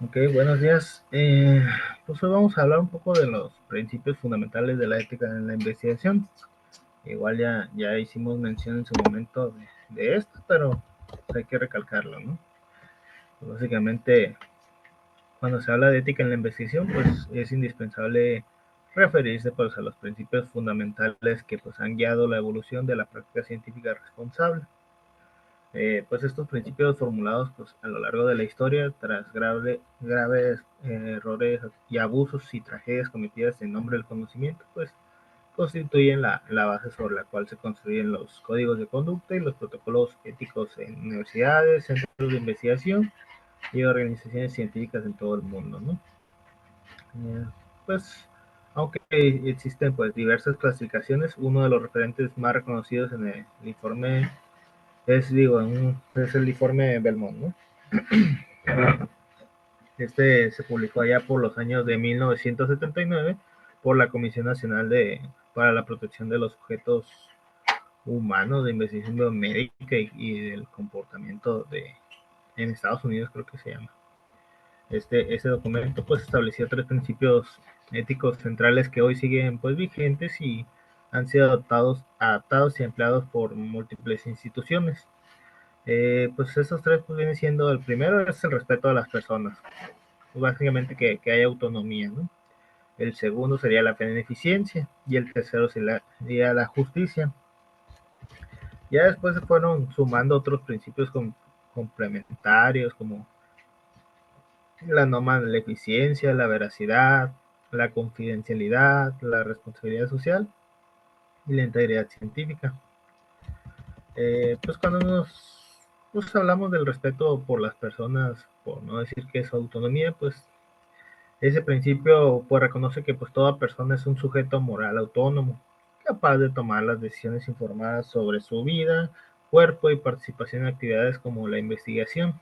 Ok, buenos días. Pues hoy vamos a hablar un poco de los principios fundamentales de la ética en la investigación. Igual ya hicimos mención en su momento de esto, pero pues hay que recalcarlo, ¿no? Pues básicamente, cuando se habla de ética en la investigación, pues es indispensable referirse pues, a los principios fundamentales que pues, han guiado la evolución de la práctica científica responsable. Pues estos principios formulados pues, a lo largo de la historia tras graves errores y abusos y tragedias cometidas en nombre del conocimiento, pues constituyen la base sobre la cual se construyen los códigos de conducta y los protocolos éticos en universidades, centros de investigación y organizaciones científicas en todo el mundo, ¿no? Eh, pues aunque existen pues diversas clasificaciones, uno de los referentes más reconocidos en el informe es el informe Belmont, ¿no? Este se publicó allá por los años de 1979 por la Comisión Nacional para la Protección de los Sujetos Humanos de Investigación Biomédica y del Comportamiento en Estados Unidos, creo que se llama. Ese documento pues establecía tres principios éticos centrales que hoy siguen pues vigentes y han sido adaptados y empleados por múltiples instituciones. Pues esos tres pues vienen siendo, el primero es el respeto a las personas, pues básicamente que haya autonomía, ¿no? El segundo sería la beneficencia y el tercero sería la justicia. Ya después se fueron sumando otros principios complementarios como la norma de la eficiencia, la veracidad, la confidencialidad, la responsabilidad social y la integridad científica. Pues cuando pues hablamos del respeto por las personas, por no decir que es autonomía, pues ese principio pues reconoce que pues toda persona es un sujeto moral autónomo, capaz de tomar las decisiones informadas sobre su vida, cuerpo y participación en actividades como la investigación.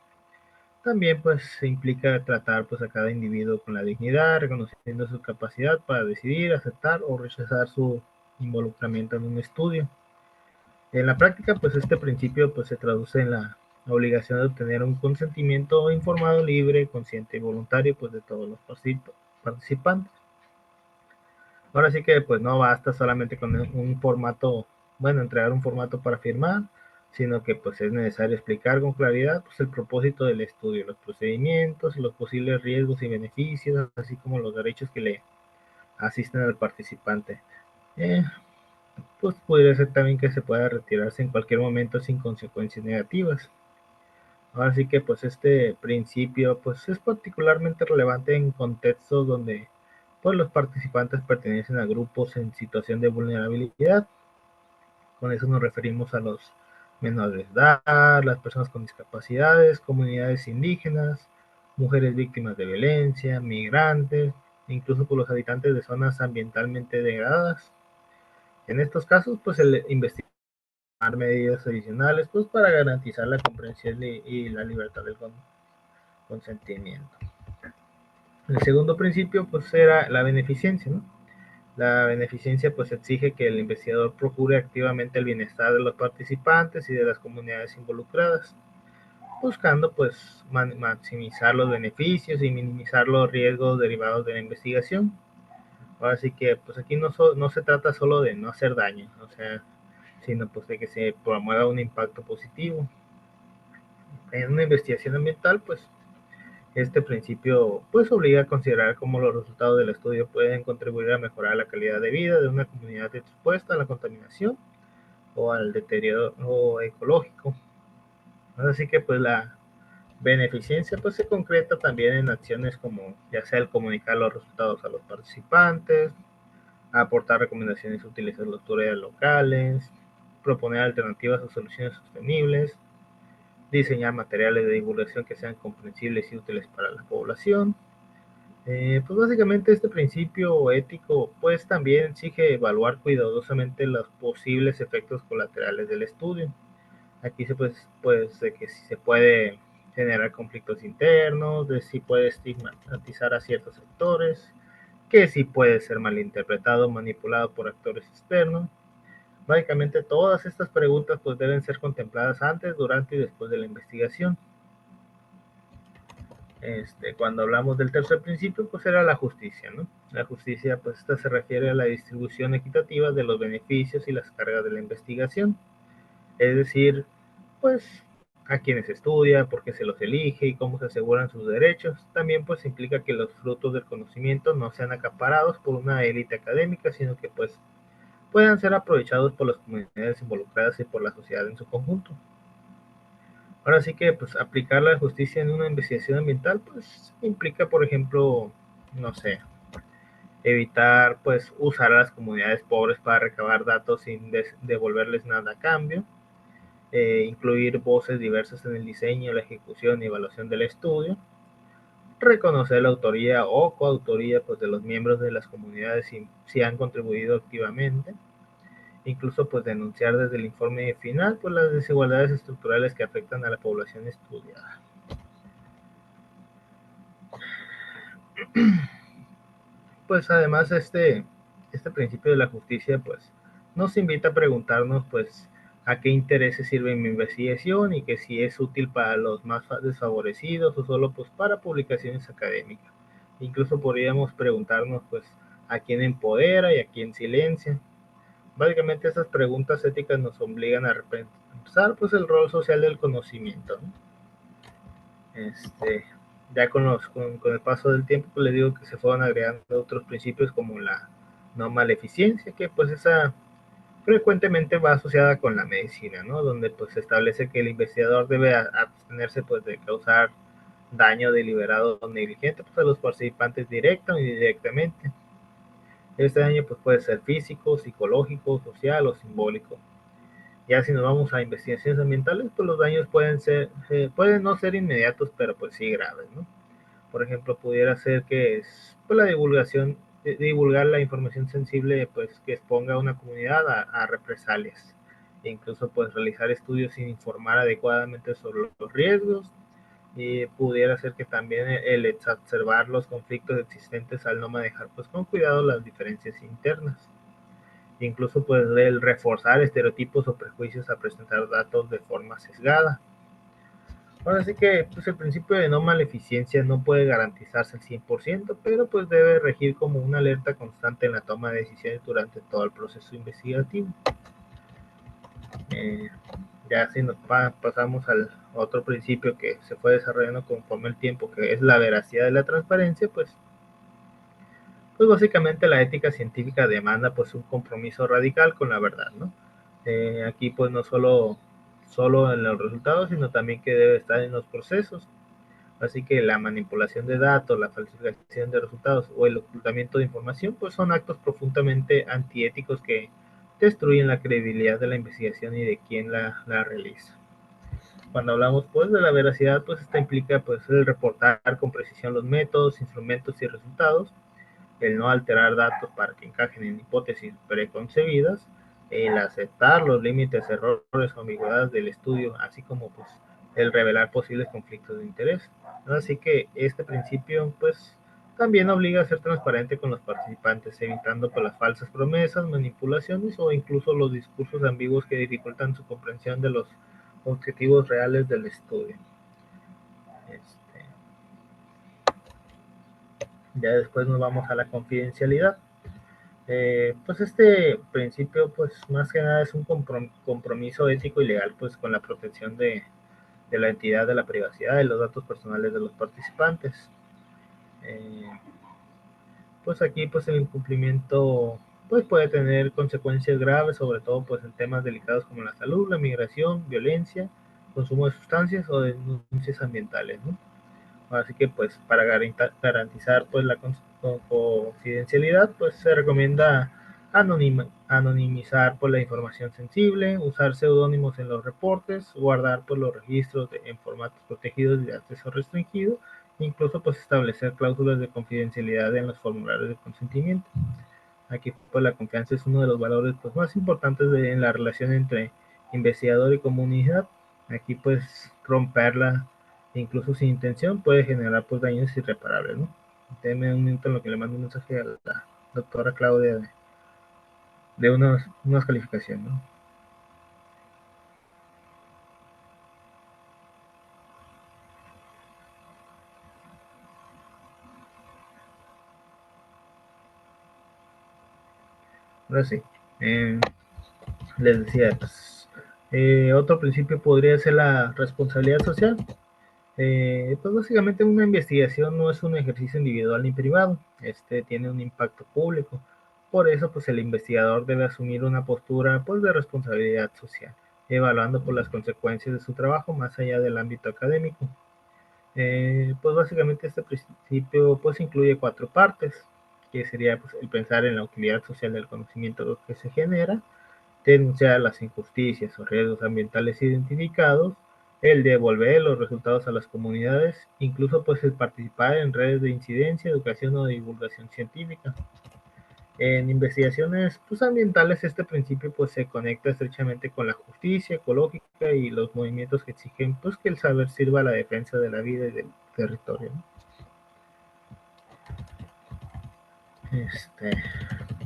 También pues se implica tratar pues a cada individuo con la dignidad, reconociendo su capacidad para decidir, aceptar o rechazar su involucramiento en un estudio. En la práctica, pues este principio pues se traduce en la obligación de obtener un consentimiento informado, libre, consciente y voluntario pues de todos los participantes. Ahora sí que pues no basta solamente con un formato, bueno, entregar un formato para firmar, sino que pues es necesario explicar con claridad pues el propósito del estudio, los procedimientos, los posibles riesgos y beneficios, así como los derechos que le asisten al participante. Eh, pues podría ser también que se pueda retirarse en cualquier momento sin consecuencias negativas. Ahora sí que pues este principio pues es particularmente relevante en contextos donde pues los participantes pertenecen a grupos en situación de vulnerabilidad. Con eso nos referimos a los menores de edad, las personas con discapacidades, comunidades indígenas, mujeres víctimas de violencia, migrantes, e incluso por los habitantes de zonas ambientalmente degradadas. En estos casos, pues el investigar medidas adicionales pues para garantizar la comprensión y la libertad del consentimiento. El segundo principio pues era la beneficencia, ¿no? La beneficencia pues exige que el investigador procure activamente el bienestar de los participantes y de las comunidades involucradas, buscando pues maximizar los beneficios y minimizar los riesgos derivados de la investigación. Así que pues aquí no se trata solo de no hacer daño, o sea, sino pues de que se promueva un impacto positivo. En una investigación ambiental pues este principio pues obliga a considerar cómo los resultados del estudio pueden contribuir a mejorar la calidad de vida de una comunidad expuesta a la contaminación o al deterioro ecológico. Así que pues la beneficencia pues se concreta también en acciones como ya sea el comunicar los resultados a los participantes, aportar recomendaciones útiles a las autoridades locales, proponer alternativas o soluciones sostenibles, diseñar materiales de divulgación que sean comprensibles y útiles para la población. Pues básicamente este principio ético pues también exige evaluar cuidadosamente los posibles efectos colaterales del estudio. Aquí pues de que si se puede generar conflictos internos, de si puede estigmatizar a ciertos sectores, que si puede ser malinterpretado o manipulado por actores externos. Básicamente todas estas preguntas pues deben ser contempladas antes, durante y después de la investigación. Cuando hablamos del tercer principio, pues era la justicia, ¿no? La justicia, pues esta se refiere a la distribución equitativa de los beneficios y las cargas de la investigación. Es decir, pues a quienes estudia, por qué se los elige y cómo se aseguran sus derechos. También pues implica que los frutos del conocimiento no sean acaparados por una élite académica, sino que pues puedan ser aprovechados por las comunidades involucradas y por la sociedad en su conjunto. Ahora sí que pues aplicar la justicia en una investigación ambiental pues implica, por ejemplo, no sé, evitar pues usar a las comunidades pobres para recabar datos sin devolverles nada a cambio, incluir voces diversas en el diseño, la ejecución y evaluación del estudio, reconocer la autoría o coautoría pues, de los miembros de las comunidades si han contribuido activamente, incluso pues denunciar desde el informe final pues, las desigualdades estructurales que afectan a la población estudiada. Pues además este principio de la justicia pues nos invita a preguntarnos pues a qué intereses sirve mi investigación y que si es útil para los más desfavorecidos o solo pues para publicaciones académicas. Incluso podríamos preguntarnos pues a quién empodera y a quién silencia. Básicamente esas preguntas éticas nos obligan a repensar pues el rol social del conocimiento, ¿no? Ya con el paso del tiempo, pues les digo que se fueron agregando otros principios como la no maleficencia, que pues esa frecuentemente va asociada con la medicina, ¿no? Donde pues se establece que el investigador debe abstenerse pues de causar daño deliberado o negligente pues, a los participantes directa o indirectamente. Este daño pues puede ser físico, psicológico, social o simbólico. Ya si nos vamos a investigaciones ambientales, pues los daños pueden no ser inmediatos, pero pues sí graves, ¿no? Por ejemplo, pudiera ser que es pues, la divulgación, divulgar la información sensible pues, que exponga a una comunidad a represalias. E incluso pues, realizar estudios sin informar adecuadamente sobre los riesgos. Y pudiera ser que también el exacerbar los conflictos existentes al no manejar pues, con cuidado las diferencias internas. Incluso pues, el reforzar estereotipos o prejuicios a presentar datos de forma sesgada. Ahora sí que pues, el principio de no maleficencia no puede garantizarse al 100%, pero pues debe regir como una alerta constante en la toma de decisiones durante todo el proceso investigativo. Eh, ya si nos pasamos al otro principio que se fue desarrollando conforme el tiempo, que es la veracidad de la transparencia, pues básicamente la ética científica demanda pues un compromiso radical con la verdad, ¿no? Aquí pues no solo en los resultados, sino también que debe estar en los procesos. Así que la manipulación de datos, la falsificación de resultados o el ocultamiento de información, pues son actos profundamente antiéticos que destruyen la credibilidad de la investigación y de quien la realiza. Cuando hablamos pues de la veracidad, pues esta implica pues el reportar con precisión los métodos, instrumentos y resultados, el no alterar datos para que encajen en hipótesis preconcebidas, el aceptar los límites, errores o ambigüedades del estudio, así como pues el revelar posibles conflictos de interés. Así que este principio pues también obliga a ser transparente con los participantes, evitando pues, las falsas promesas, manipulaciones o incluso los discursos ambiguos que dificultan su comprensión de los objetivos reales del estudio. Este, ya después nos vamos a la confidencialidad. Pues este principio pues más que nada es un compromiso ético y legal pues con la protección de la entidad de la privacidad de los datos personales de los participantes. Eh, pues aquí pues el incumplimiento pues puede tener consecuencias graves, sobre todo pues en temas delicados como la salud, la migración, violencia, consumo de sustancias o denuncias ambientales, ¿no? Así que pues para garantizar pues la confidencialidad pues se recomienda anonimizar pues la información sensible, usar seudónimos en los reportes, guardar pues los registros en formatos protegidos de acceso restringido, incluso pues establecer cláusulas de confidencialidad en los formularios de consentimiento. Aquí pues la confianza es uno de los valores pues más importantes en la relación entre investigador y comunidad. Aquí pues romperla incluso sin intención puede generar pues daños irreparables, ¿no? Déme un minuto en lo que le mando un mensaje a la doctora Claudia de unas calificaciones, ¿no? ahora sí. Eh, Les decía, pues, otro principio podría ser la responsabilidad social. Pues básicamente una investigación no es un ejercicio individual ni privado, este tiene un impacto público. Por eso, pues el investigador debe asumir una postura, pues, de responsabilidad social, evaluando por las consecuencias de su trabajo más allá del ámbito académico. Pues básicamente este principio, pues, incluye cuatro partes, que sería, pues, el pensar en la utilidad social del conocimiento que se genera, denunciar las injusticias o riesgos ambientales identificados, el devolver los resultados a las comunidades, incluso, pues, el participar en redes de incidencia, educación o divulgación científica. En investigaciones, pues, ambientales, este principio, pues, se conecta estrechamente con la justicia ecológica y los movimientos que exigen, pues, que el saber sirva a la defensa de la vida y del territorio, ¿no? Este,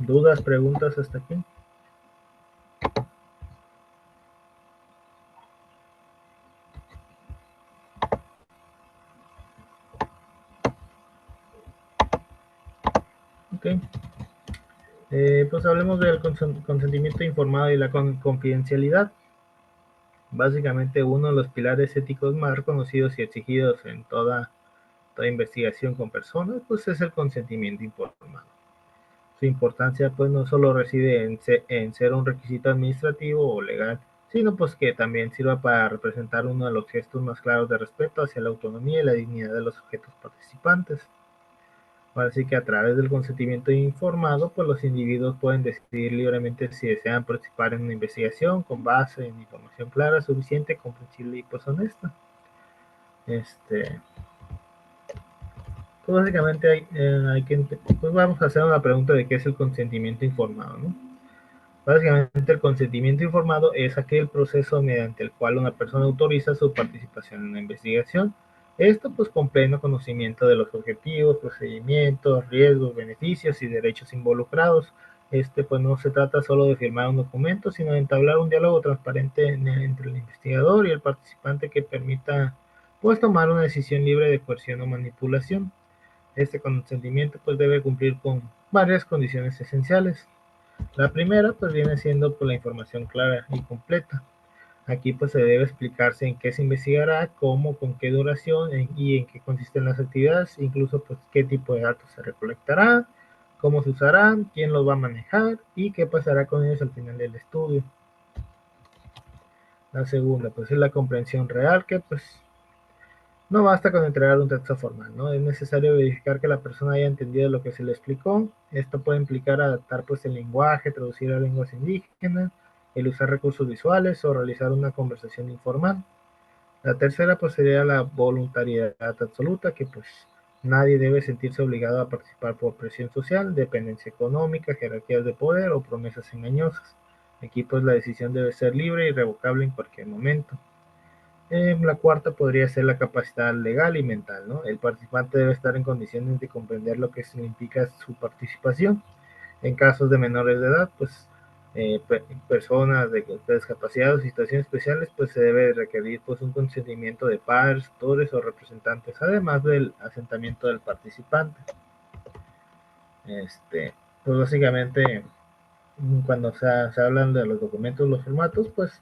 ¿Dudas, preguntas hasta aquí? Ok. Pues hablemos del consentimiento informado y la confidencialidad. Básicamente uno de los pilares éticos más reconocidos y exigidos en toda investigación con personas, pues es el consentimiento informado. Su importancia, pues, no solo reside en ser un requisito administrativo o legal, sino, pues, que también sirva para representar uno de los gestos más claros de respeto hacia la autonomía y la dignidad de los sujetos participantes. Así que a través del consentimiento informado, pues los individuos pueden decidir libremente si desean participar en una investigación con base en información clara, suficiente, comprensible y, pues, honesta. Este, pues básicamente pues vamos a hacer una pregunta de qué es el consentimiento informado, ¿no? Básicamente el consentimiento informado es aquel proceso mediante el cual una persona autoriza su participación en una investigación. Esto, pues, con pleno conocimiento de los objetivos, procedimientos, riesgos, beneficios y derechos involucrados. Pues no se trata solo de firmar un documento, sino de entablar un diálogo transparente entre el investigador y el participante que permita, pues, tomar una decisión libre de coerción o manipulación. Este consentimiento, pues, debe cumplir con varias condiciones esenciales. La primera, pues, viene siendo, pues, la información clara y completa. Aquí, pues, se debe explicarse en qué se investigará, cómo, con qué duración y en qué consisten las actividades, incluso, pues, qué tipo de datos se recolectará, cómo se usarán, quién los va a manejar y qué pasará con ellos al final del estudio. La segunda, pues, es la comprensión real, que, pues, no basta con entregar un texto formal, ¿no? Es necesario verificar que la persona haya entendido lo que se le explicó. Esto puede implicar adaptar, pues, el lenguaje, traducir a lenguas indígenas, el usar recursos visuales o realizar una conversación informal. La tercera, pues, sería la voluntariedad absoluta, que, pues, nadie debe sentirse obligado a participar por presión social, dependencia económica, jerarquías de poder o promesas engañosas. Aquí, pues, la decisión debe ser libre y irrevocable en cualquier momento. La cuarta podría ser la capacidad legal y mental, ¿no? El participante debe estar en condiciones de comprender lo que significa su participación. En casos de menores de edad, pues, personas de discapacidad o situaciones especiales, pues se debe requerir, pues, un consentimiento de padres, tutores o representantes, además del asentamiento del participante. Pues básicamente, cuando se hablan de los documentos, los formatos, pues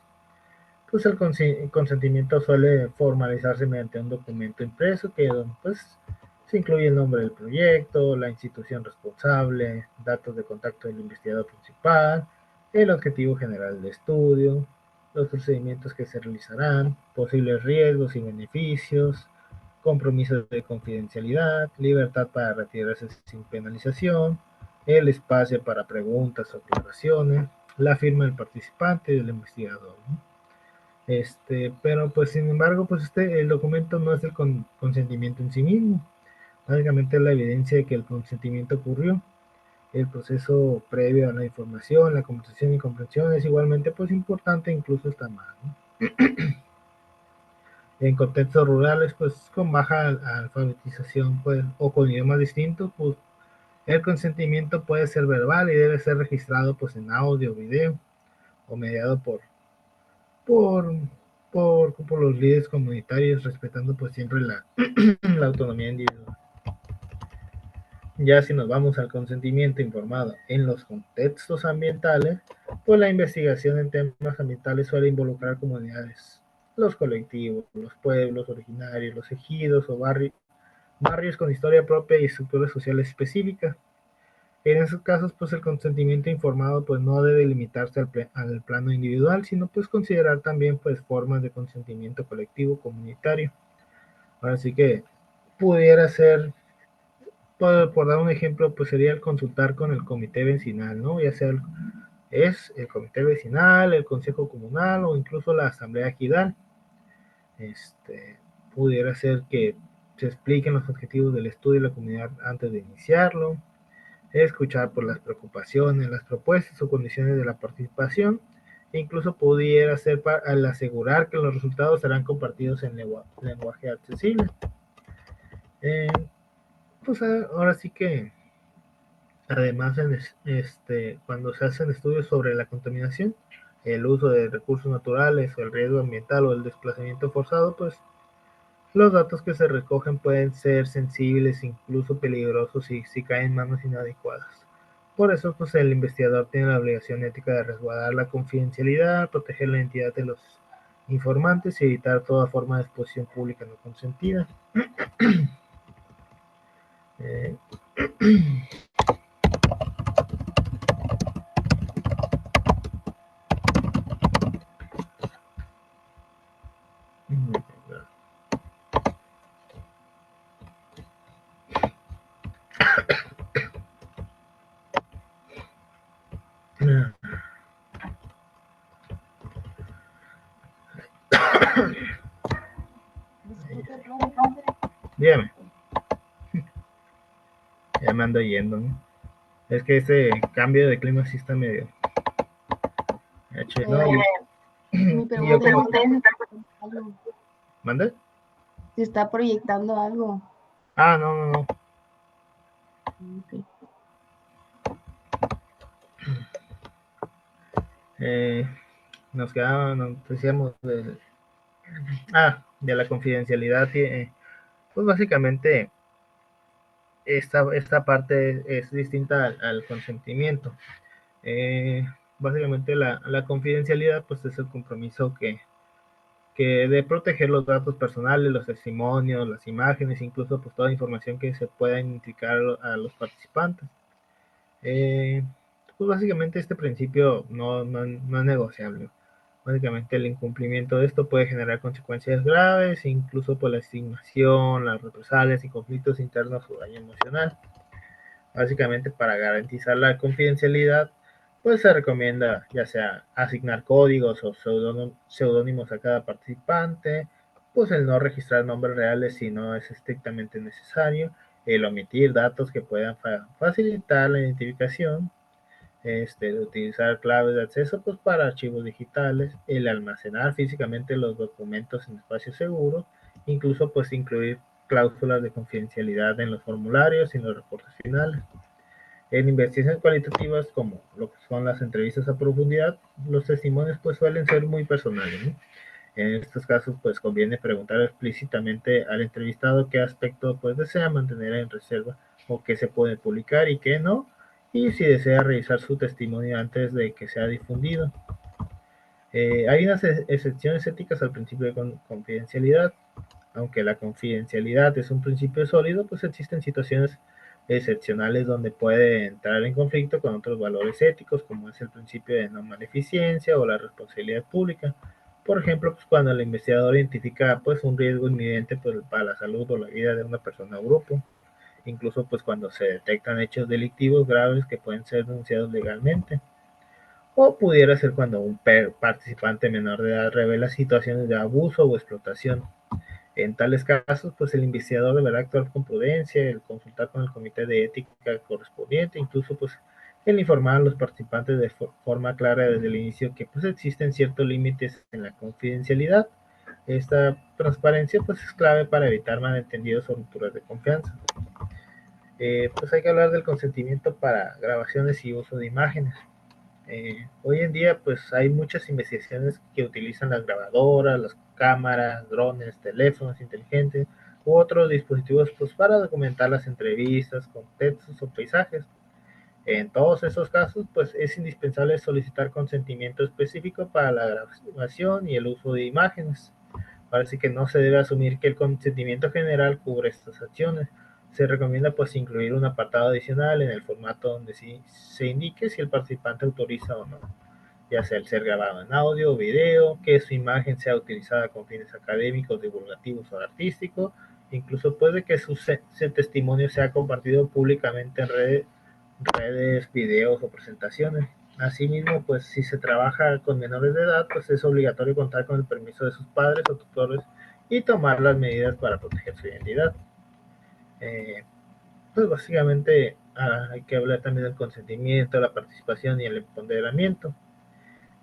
el consentimiento suele formalizarse mediante un documento impreso que, pues, se incluye el nombre del proyecto, la institución responsable, datos de contacto del investigador principal, el objetivo general del estudio, los procedimientos que se realizarán, posibles riesgos y beneficios, compromisos de confidencialidad, libertad para retirarse sin penalización, el espacio para preguntas o aclaraciones, la firma del participante y del investigador, ¿no? Pero, pues, sin embargo, pues, el documento no es el consentimiento en sí mismo. Básicamente es la evidencia de que el consentimiento ocurrió. El proceso previo a la información, la conversación y comprensión es igualmente, pues, importante, incluso está más, ¿no? En contextos rurales, pues, con baja alfabetización, pues, o con idiomas distintos, pues, el consentimiento puede ser verbal y debe ser registrado, pues, en audio, video o mediado por, por los líderes comunitarios, respetando, pues, siempre la autonomía individual. Ya si nos vamos al consentimiento informado en los contextos ambientales, pues la investigación en temas ambientales suele involucrar comunidades, los colectivos, los pueblos originarios, los ejidos o barrios con historia propia y estructuras sociales específicas. En esos casos, pues el consentimiento informado pues no debe limitarse al plano individual, sino pues considerar también pues formas de consentimiento colectivo comunitario. Ahora sí que pudiera ser, por dar un ejemplo, pues sería el consultar con el comité vecinal, ¿no? Ya sea es el comité vecinal, el consejo comunal o incluso la asamblea ejidal. Este, pudiera ser que se expliquen los objetivos del estudio de la comunidad antes de iniciarlo, escuchar por las preocupaciones, las propuestas o condiciones de la participación, e incluso pudiera ser al asegurar que los resultados serán compartidos en lenguaje accesible. Eh, pues ahora sí que además cuando se hacen estudios sobre la contaminación, el uso de recursos naturales o el riesgo ambiental o el desplazamiento forzado, pues los datos que se recogen pueden ser sensibles, incluso peligrosos si caen en manos inadecuadas. Por eso, pues el investigador tiene la obligación ética de resguardar la confidencialidad, proteger la identidad de los informantes y evitar toda forma de exposición pública no consentida. Eh, Disculpe, profe. Dígame, ya me ando yendo, ¿no? Es que ese cambio de clima sí está medio ¿no? Mi Y yo pregunta es como... si está proyectando algo. ¿Mande? Si está proyectando algo. Ah, no, no, no. Okay. Eh, nos quedaba, nos decíamos de la confidencialidad. Pues básicamente esta parte es distinta al consentimiento. Eh, básicamente la confidencialidad pues es el compromiso que de proteger los datos personales, los testimonios, las imágenes, incluso pues toda información que se pueda identificar a los participantes. Eh, pues básicamente este principio no es negociable. Básicamente el incumplimiento de esto puede generar consecuencias graves, incluso por la estigmación, las represalias y conflictos internos o daño emocional. Básicamente para garantizar la confidencialidad, pues se recomienda ya sea asignar códigos o seudónimos a cada participante, pues el no registrar nombres reales si no es estrictamente necesario, el omitir datos que puedan facilitar la identificación, de utilizar claves de acceso pues para archivos digitales, el almacenar físicamente los documentos en espacios seguros, incluso pues incluir cláusulas de confidencialidad en los formularios y en los reportes finales. En investigaciones cualitativas, como lo que son las entrevistas a profundidad, los testimonios pues suelen ser muy personales, ¿no? En estos casos pues conviene preguntar explícitamente al entrevistado qué aspecto pues desea mantener en reserva o qué se puede publicar y qué no, y si desea revisar su testimonio antes de que sea difundido. Hay unas excepciones éticas al principio de confidencialidad. Aunque la confidencialidad es un principio sólido, pues existen situaciones excepcionales donde puede entrar en conflicto con otros valores éticos, como es el principio de no maleficencia o la responsabilidad pública. Por ejemplo, pues cuando el investigador identifica pues un riesgo inminente pues, para la salud o la vida de una persona o grupo, incluso pues cuando se detectan hechos delictivos graves que pueden ser denunciados legalmente. O pudiera ser cuando un participante menor de edad revela situaciones de abuso o explotación. En tales casos, pues el investigador deberá actuar con prudencia, el consultar con el comité de ética correspondiente, incluso pues el informar a los participantes de forma clara desde el inicio que pues existen ciertos límites en la confidencialidad. Esta transparencia pues es clave para evitar malentendidos o rupturas de confianza. Pues hay que hablar del consentimiento para grabaciones y uso de imágenes. Hoy en día pues hay muchas investigaciones que utilizan las grabadoras, las cámaras, drones, teléfonos inteligentes u otros dispositivos pues, para documentar las entrevistas, contextos o paisajes. En todos esos casos, pues es indispensable solicitar consentimiento específico para la grabación y el uso de imágenes. Parece que no se debe asumir que el consentimiento general cubre estas acciones. Se recomienda pues incluir un apartado adicional en el formato donde sí se indique si el participante autoriza o no, ya sea el ser grabado en audio o video, que su imagen sea utilizada con fines académicos, divulgativos o artísticos, incluso puede que su testimonio sea compartido públicamente en redes, videos o presentaciones. Asimismo, pues si se trabaja con menores de edad, pues es obligatorio contar con el permiso de sus padres o tutores y tomar las medidas para proteger su identidad. Eh, pues básicamente hay que hablar también del consentimiento, la participación y el empoderamiento.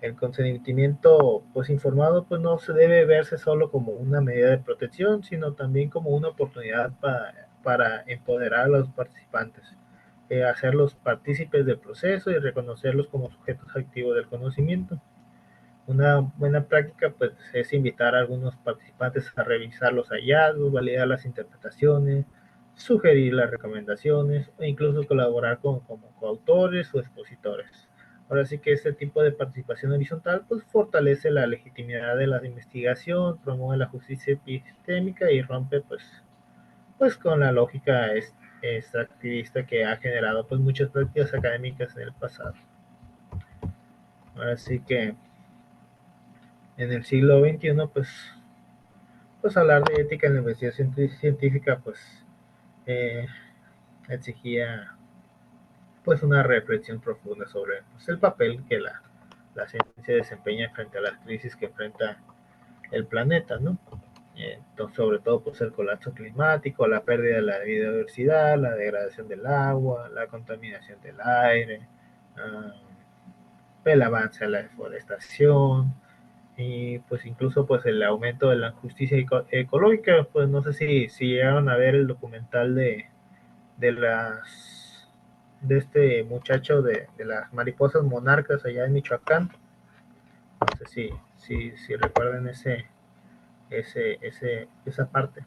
El consentimiento pues informado pues no se debe verse solo como una medida de protección, sino también como una oportunidad para empoderar a los participantes, hacerlos partícipes del proceso y reconocerlos como sujetos activos del conocimiento. Una buena práctica pues es invitar a algunos participantes a revisar los hallazgos, validar las interpretaciones, sugerir las recomendaciones e incluso colaborar como coautores o expositores. Ahora sí que este tipo de participación horizontal pues fortalece la legitimidad de la investigación, promueve la justicia epistémica y rompe pues con la lógica extractivista que ha generado pues muchas prácticas académicas en el pasado. Ahora sí que en el siglo XXI pues hablar de ética en la investigación científica pues eh, exigía pues una reflexión profunda sobre pues, el papel que la ciencia desempeña frente a las crisis que enfrenta el planeta, ¿no? Entonces, sobre todo pues el colapso climático, la pérdida de la biodiversidad, la degradación del agua, la contaminación del aire, uh, el avance de la deforestación, y pues incluso pues el aumento de la justicia ecológica. Pues no sé si llegaron a ver el documental de las de este muchacho de las mariposas monarcas allá en Michoacán. No sé si recuerdan esa parte.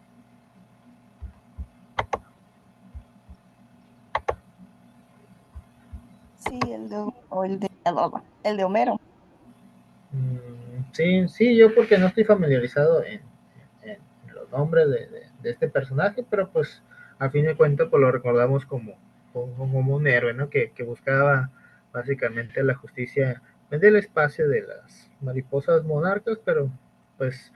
Sí, el de Homero. Sí, yo porque no estoy familiarizado en los nombres de este personaje, pero pues a fin de cuentas pues lo recordamos como un héroe, ¿no? Que buscaba básicamente la justicia en el espacio de las mariposas monarcas, pero pues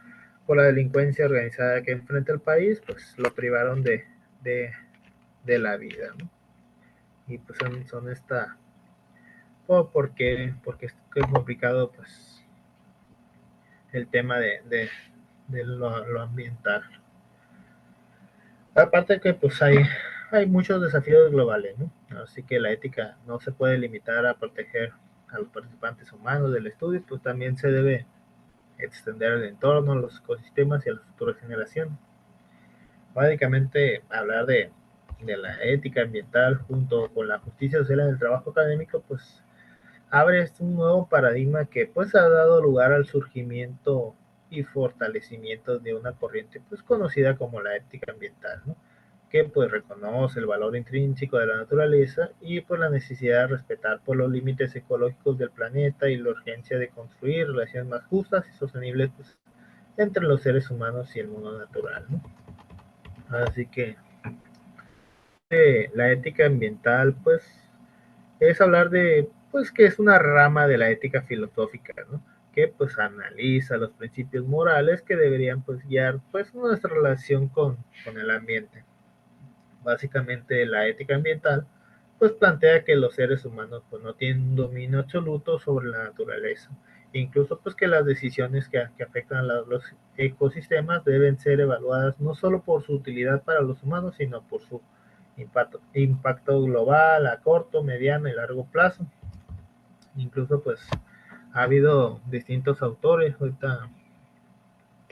por la delincuencia organizada que enfrenta el país, pues lo privaron de, de la vida, ¿no? Y pues son esta, porque es complicado pues el tema de lo ambiental. Aparte que pues hay muchos desafíos globales, ¿no? Así que la ética no se puede limitar a proteger a los participantes humanos del estudio, pues también se debe extender al entorno, a los ecosistemas y a las futuras generaciones. Básicamente hablar de la ética ambiental junto con la justicia social en el trabajo académico, pues abre un nuevo paradigma que pues ha dado lugar al surgimiento y fortalecimiento de una corriente pues conocida como la ética ambiental, ¿no? Que pues reconoce el valor intrínseco de la naturaleza y pues la necesidad de respetar pues, los límites ecológicos del planeta y la urgencia de construir relaciones más justas y sostenibles pues, entre los seres humanos y el mundo natural, ¿no? Así que la ética ambiental pues es hablar de, pues, que es una rama de la ética filosófica, ¿no? Que, pues, analiza los principios morales que deberían, pues, guiar, pues, nuestra relación con el ambiente. Básicamente, la ética ambiental, pues, plantea que los seres humanos, pues, no tienen un dominio absoluto sobre la naturaleza. Incluso, pues, que las decisiones que afectan a los ecosistemas deben ser evaluadas no solo por su utilidad para los humanos, sino por su impacto global a corto, mediano y largo plazo. Incluso pues ha habido distintos autores, ahorita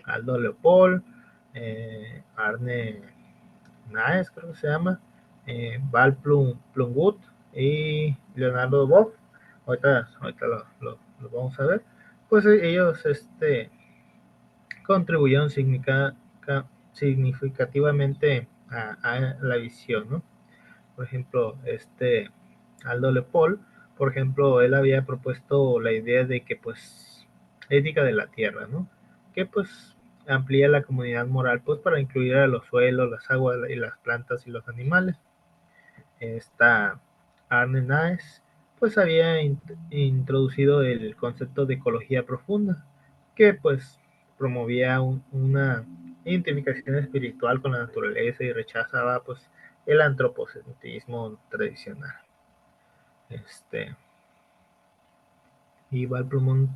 Aldo Leopold, Arne Naes creo que se llama, Val Plumwood y Leonardo Boff, ahorita lo vamos a ver, pues ellos contribuyeron significativamente a la visión, ¿no? Por ejemplo, Aldo Leopold, por ejemplo, él había propuesto la idea de que, pues, ética de la tierra, ¿no? Que, pues, amplía la comunidad moral, pues, para incluir a los suelos, las aguas y las plantas y los animales. Esta Arne Naes, pues, había introducido el concepto de ecología profunda, que, pues, promovía una identificación espiritual con la naturaleza y rechazaba, pues, el antropocentrismo tradicional. Igual Plumont,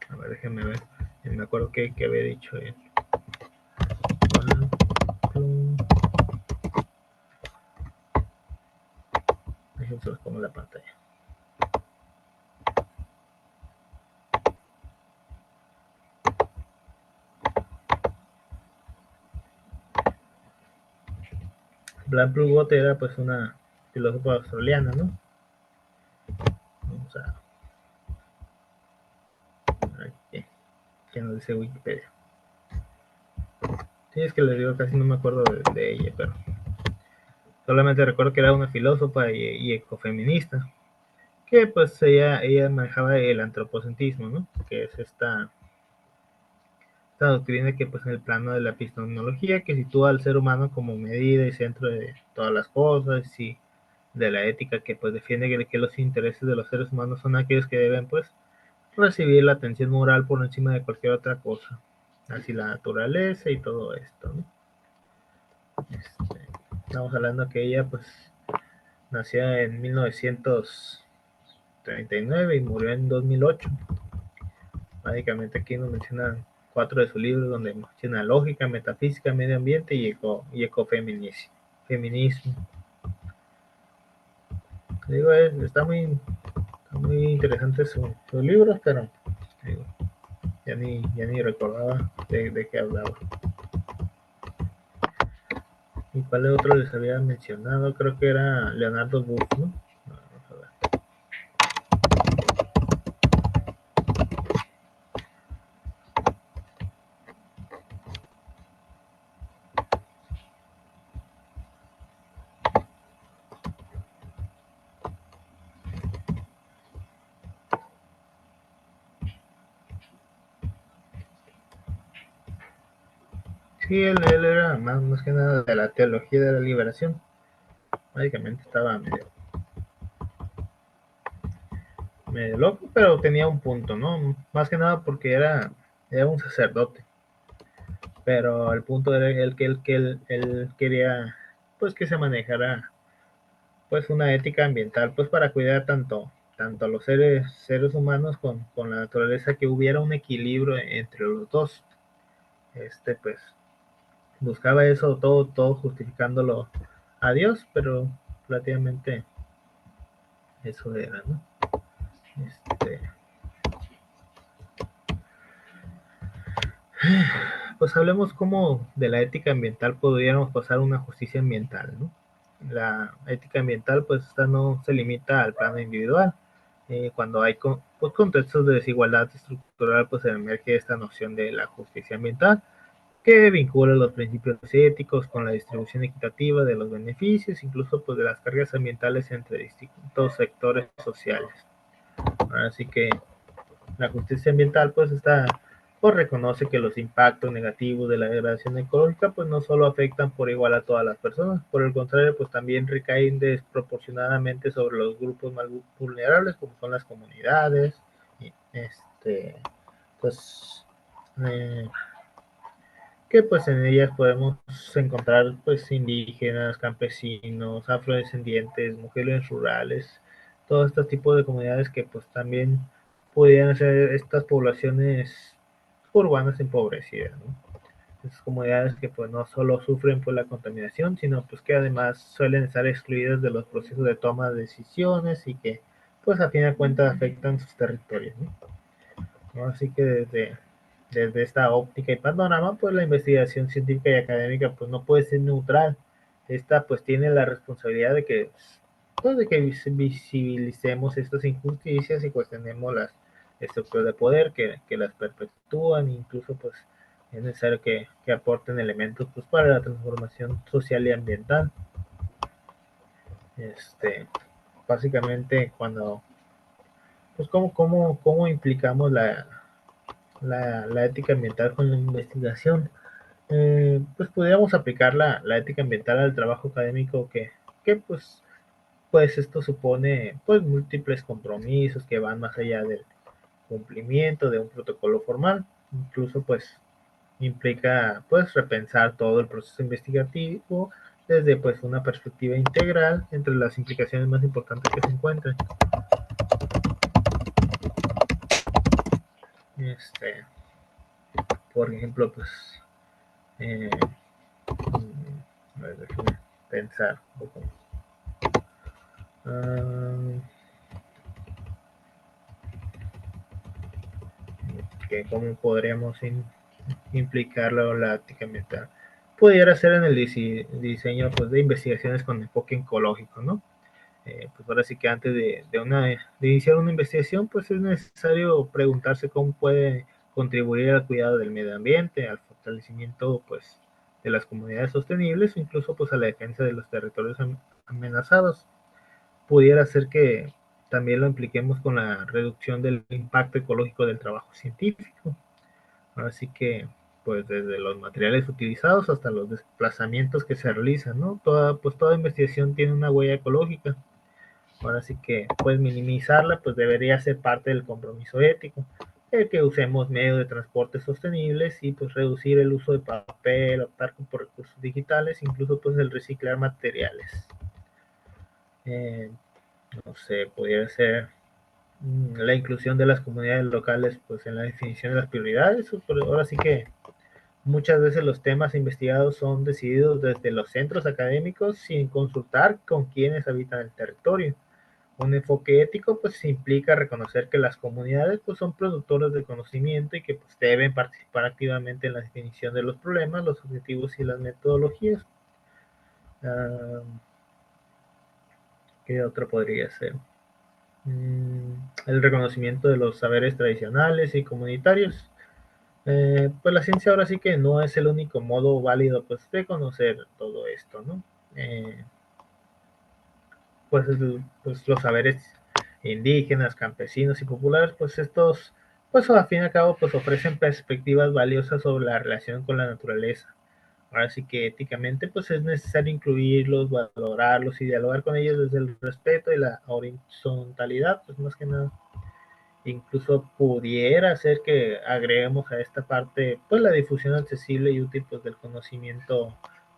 a ver, déjenme ver, me acuerdo que había dicho él. Déjenme los pongo en la pantalla. Blanc Plumont era, pues, una filósofa australiana, ¿no? Vamos a ver qué nos dice Wikipedia. Sí, es que les digo, casi no me acuerdo de ella, pero solamente recuerdo que era una filósofa y ecofeminista, que, pues, ella manejaba el antropocentrismo, ¿no? Que es esta doctrina que, pues, en el plano de la epistemología, que sitúa al ser humano como medida y centro de todas las cosas, y de la ética, que, pues, defiende que los intereses de los seres humanos son aquellos que deben, pues, recibir la atención moral por encima de cualquier otra cosa, así la naturaleza y todo esto, ¿no? Estamos hablando que ella, pues, nació en 1939 y murió en 2008. Básicamente aquí nos mencionan 4 de sus libros, donde menciona lógica, metafísica, medio ambiente y ecofeminismo. Feminismo. Digo, está muy interesante sus libros, pero digo, ya ni recordaba de qué hablaba. ¿Y cuál otro les había mencionado? Creo que era Leonardo Boff, ¿no? Vamos a ver. Sí, él era más que nada de la teología de la liberación. Básicamente estaba medio loco, pero tenía un punto, ¿no? Más que nada porque era un sacerdote. Pero el punto era él quería, pues, que se manejara, pues, una ética ambiental, pues, para cuidar tanto a los seres humanos con la naturaleza, que hubiera un equilibrio entre los dos. Pues, buscaba eso, todo justificándolo a Dios, pero relativamente eso era, ¿no? Pues hablemos como de la ética ambiental podríamos pasar a una justicia ambiental, ¿no? La ética ambiental, pues, esta no se limita al plano individual. Cuando hay pues, contextos de desigualdad estructural, pues emerge esta noción de la justicia ambiental, que vincula los principios éticos con la distribución equitativa de los beneficios, incluso, pues, de las cargas ambientales entre distintos sectores sociales. Así que la justicia ambiental, pues, pues, reconoce que los impactos negativos de la degradación ecológica, pues, no solo afectan por igual a todas las personas, por el contrario, pues también recaen desproporcionadamente sobre los grupos más vulnerables, como son las comunidades, y, pues, eh, que, pues, en ellas podemos encontrar, pues, indígenas, campesinos, afrodescendientes, mujeres rurales, todos estos tipos de comunidades que, pues, también podrían ser estas poblaciones urbanas empobrecidas, ¿no? Esas comunidades que, pues, no solo sufren por la contaminación, sino, pues, que además suelen estar excluidas de los procesos de toma de decisiones y que, pues, a fin de cuentas afectan sus territorios, ¿no? ¿No? Así que desde esta óptica y panorama, pues, la investigación científica y académica, pues, no puede ser neutral. Esta, pues, tiene la responsabilidad de que, pues, de que visibilicemos estas injusticias y cuestionemos las estructuras de poder que las perpetúan, incluso pues es necesario que aporten elementos pues para la transformación social y ambiental. Básicamente cuando pues cómo implicamos la ética ambiental con la investigación. Pues podríamos aplicar la ética ambiental al trabajo académico que pues esto supone pues múltiples compromisos que van más allá del cumplimiento de un protocolo formal. Incluso pues implica pues repensar todo el proceso investigativo desde pues una perspectiva integral entre las implicaciones más importantes que se encuentran. Por ejemplo, pues eh, a ver, déjame pensar un poco. Que cómo podríamos implicarlo la ética ambiental. Pudiera ser en el diseño pues, de investigaciones con enfoque ecológico, ¿no? Pues ahora sí que antes de iniciar una investigación, pues es necesario preguntarse cómo puede contribuir al cuidado del medio ambiente, al fortalecimiento pues de las comunidades sostenibles, incluso pues a la defensa de los territorios amenazados. Pudiera ser que también lo impliquemos con la reducción del impacto ecológico del trabajo científico. Así que, pues desde los materiales utilizados hasta los desplazamientos que se realizan, ¿no? Toda investigación tiene una huella ecológica. Ahora sí que, pues minimizarla, pues debería ser parte del compromiso ético. El que usemos medios de transporte sostenibles y pues reducir el uso de papel, optar por recursos digitales, incluso pues el reciclar materiales. No sé, pudiera ser la inclusión de las comunidades locales pues en la definición de las prioridades. Ahora sí que muchas veces los temas investigados son decididos desde los centros académicos sin consultar con quienes habitan el territorio. Un enfoque ético pues implica reconocer que las comunidades pues son productores de conocimiento y que pues deben participar activamente en la definición de los problemas, los objetivos y las metodologías. ¿Qué otro podría ser? El reconocimiento de los saberes tradicionales y comunitarios. Pues la ciencia ahora sí que no es el único modo válido pues de conocer todo esto, ¿no? Eh, pues los saberes indígenas, campesinos y populares, pues estos, pues al fin y al cabo, pues ofrecen perspectivas valiosas sobre la relación con la naturaleza. Ahora sí que éticamente, pues es necesario incluirlos, valorarlos y dialogar con ellos desde el respeto y la horizontalidad, pues más que nada. Incluso pudiera ser que agreguemos a esta parte pues la difusión accesible y útil pues del conocimiento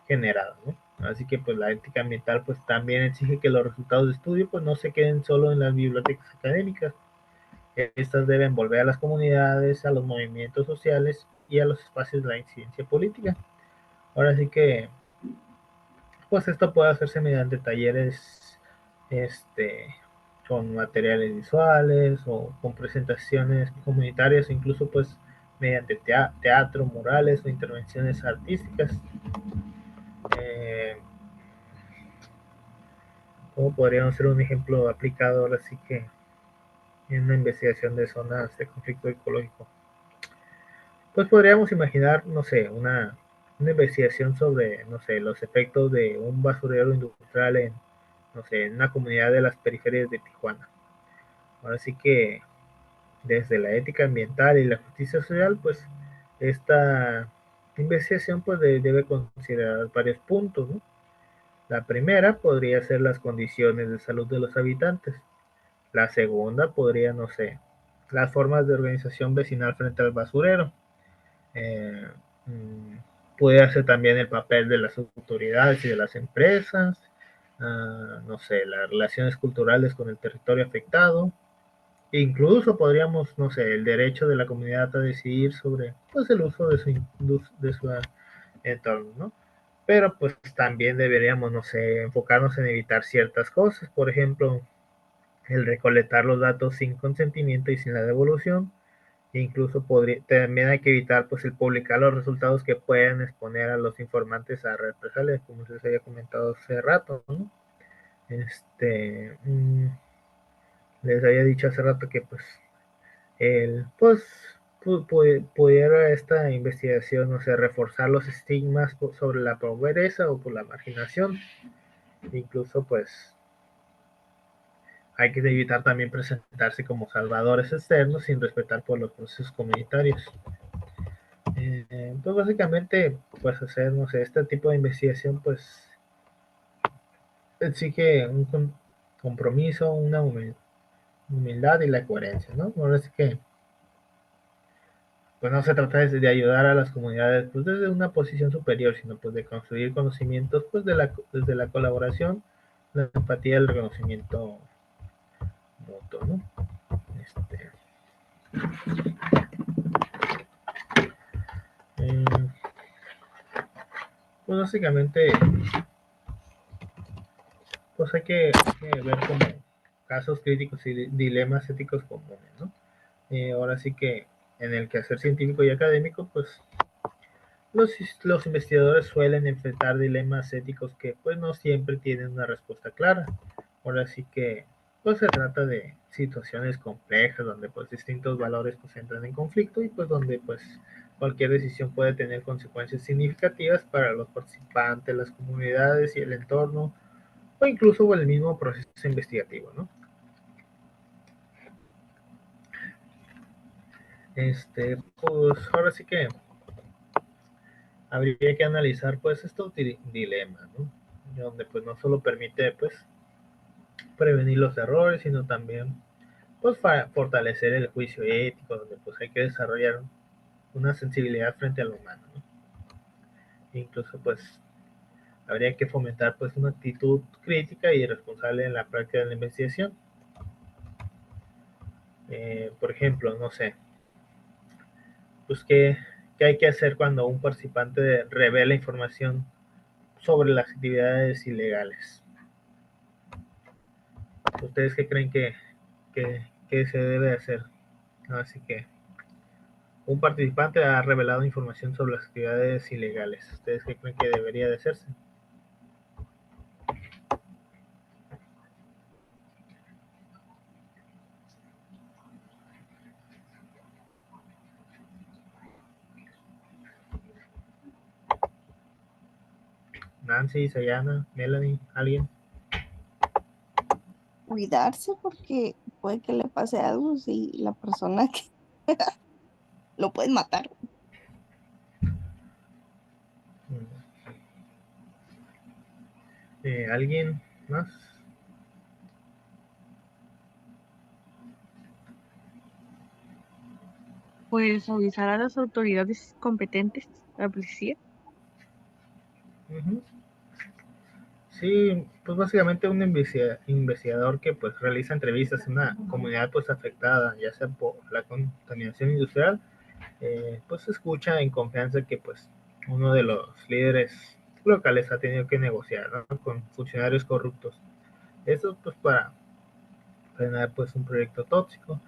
generado, ¿no? Así que pues la ética ambiental pues también exige que los resultados de estudio pues no se queden solo en las bibliotecas académicas. Estas deben volver a las comunidades, a los movimientos sociales y a los espacios de la incidencia política. Ahora sí que pues esto puede hacerse mediante talleres este, con materiales visuales o con presentaciones comunitarias, incluso pues mediante teatro, murales o intervenciones artísticas. Eh, ¿Cómo podríamos ser un ejemplo aplicado ahora sí que en una investigación de zonas de conflicto ecológico? Pues podríamos imaginar, no sé, una investigación sobre, no sé, los efectos de un basurero industrial en, no sé, en una comunidad de las periferias de Tijuana. Ahora sí que desde la ética ambiental y la justicia social, pues esta investigación pues debe considerar varios puntos, ¿no? La primera podría ser las condiciones de salud de los habitantes. La segunda podría, no sé, las formas de organización vecinal frente al basurero. Eh, Puede ser también el papel de las autoridades y de las empresas. No sé, las relaciones culturales con el territorio afectado. Incluso podríamos, no sé, el derecho de la comunidad a decidir sobre pues, el uso de su entorno, ¿no? Pero pues también deberíamos, no sé, enfocarnos en evitar ciertas cosas, por ejemplo, el recolectar los datos sin consentimiento y sin la devolución. E incluso también hay que evitar pues el publicar los resultados que puedan exponer a los informantes a represalias, como les había comentado hace rato, ¿no? Este, les había dicho hace rato que pues pues pudiera esta investigación, o sea, reforzar los estigmas sobre la pobreza o por la marginación. Incluso pues hay que evitar también presentarse como salvadores externos sin respetar por los procesos comunitarios. Pues básicamente, pues hacer, no sé, este tipo de investigación pues exige un compromiso, una humildad y la coherencia, ¿no? Ahora sí que pues no se trata de ayudar a las comunidades pues desde una posición superior, sino pues de construir conocimientos pues desde la colaboración, la empatía y el reconocimiento mutuo, ¿no? Este, eh, pues básicamente pues hay que ver como casos críticos y dilemas éticos comunes, ¿no? Ahora sí que en el quehacer científico y académico, pues los, los investigadores suelen enfrentar dilemas éticos que pues no siempre tienen una respuesta clara. Ahora sí que pues se trata de situaciones complejas donde pues distintos valores pues entran en conflicto y pues donde pues cualquier decisión puede tener consecuencias significativas para los participantes, las comunidades y el entorno o incluso el mismo proceso investigativo, ¿no? Pues ahora sí que habría que analizar pues estos dilemas, ¿no? Donde pues no solo permite pues prevenir los errores, sino también pues fortalecer el juicio ético, donde pues hay que desarrollar una sensibilidad frente a lo humano, ¿no? Incluso pues habría que fomentar pues una actitud crítica y responsable en la práctica de la investigación. Por ejemplo, no sé, pues qué hay que hacer cuando un participante revela información sobre las actividades ilegales. ¿Ustedes qué creen que se debe hacer? Así que un participante ha revelado información sobre las actividades ilegales. ¿Ustedes qué creen que debería de hacerse? Nancy, Sayana, Melanie, ¿alguien? Cuidarse porque puede que le pase algo si la persona que lo puede matar. ¿Alguien más? Pues avisar a las autoridades competentes, la policía. Uh-huh. Sí, pues básicamente un investigador que pues realiza entrevistas en una comunidad pues afectada, ya sea por la contaminación industrial, pues escucha en confianza que pues uno de los líderes locales ha tenido que negociar, ¿no?, con funcionarios corruptos. Eso pues para frenar pues un proyecto tóxico,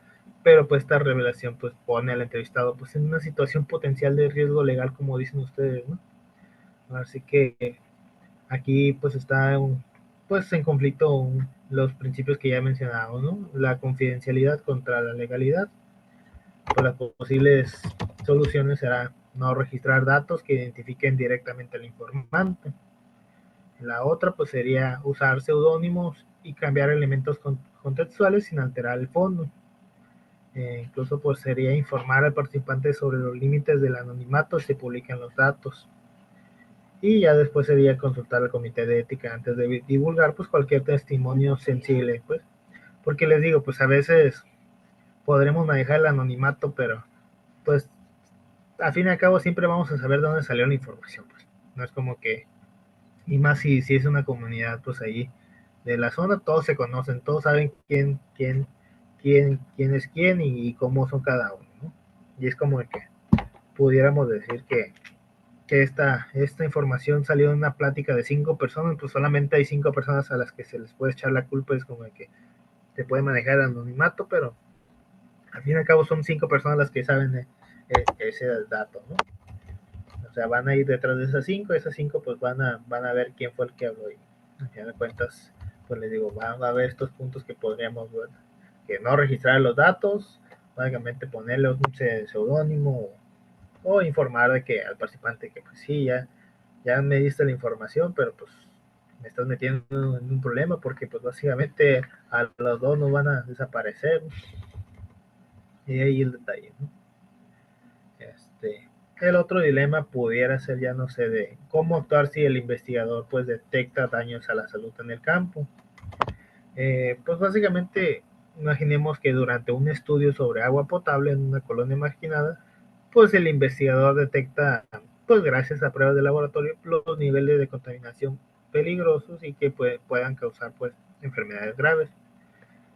pero pues esta revelación pues pone al entrevistado pues en una situación potencial de riesgo legal como dicen ustedes, ¿no? Así que aquí pues está pues en conflicto los principios que ya he mencionado, ¿no? La confidencialidad contra la legalidad. Pues las posibles soluciones será no registrar datos que identifiquen directamente al informante. La otra pues sería usar seudónimos y cambiar elementos contextuales sin alterar el fondo. Incluso pues sería informar al participante sobre los límites del anonimato si se publican los datos. Y ya después sería consultar al comité de ética antes de divulgar pues cualquier testimonio sensible, pues, porque les digo, pues a veces podremos manejar el anonimato, pero pues al fin y al cabo siempre vamos a saber de dónde salió la información, pues. No es como que, y más si es una comunidad, pues ahí de la zona, todos se conocen, todos saben quién es quién y cómo son cada uno, ¿no? Y es como que pudiéramos decir que esta información salió de una plática de 5 personas, pues solamente hay 5 personas a las que se les puede echar la culpa, es como que se puede manejar el anonimato, pero al fin y al cabo son 5 personas las que saben ese dato, ¿no? O sea, van a ir detrás de esas cinco pues van a ver quién fue el que habló y al final de cuentas, pues les digo, va a haber estos puntos que podríamos ver, que no registrar los datos básicamente ponerle un seudónimo o informar de que al participante que pues sí, ya me diste la información, pero pues me estás metiendo en un problema porque pues básicamente a los dos nos van a desaparecer. Y ahí el detalle, ¿no? El otro dilema pudiera ser ya no sé de cómo actuar si el investigador pues detecta daños a la salud en el campo. Pues básicamente imaginemos que durante un estudio sobre agua potable en una colonia marginada, pues el investigador detecta, pues gracias a pruebas de laboratorio, los niveles de contaminación peligrosos y que puedan causar pues enfermedades graves.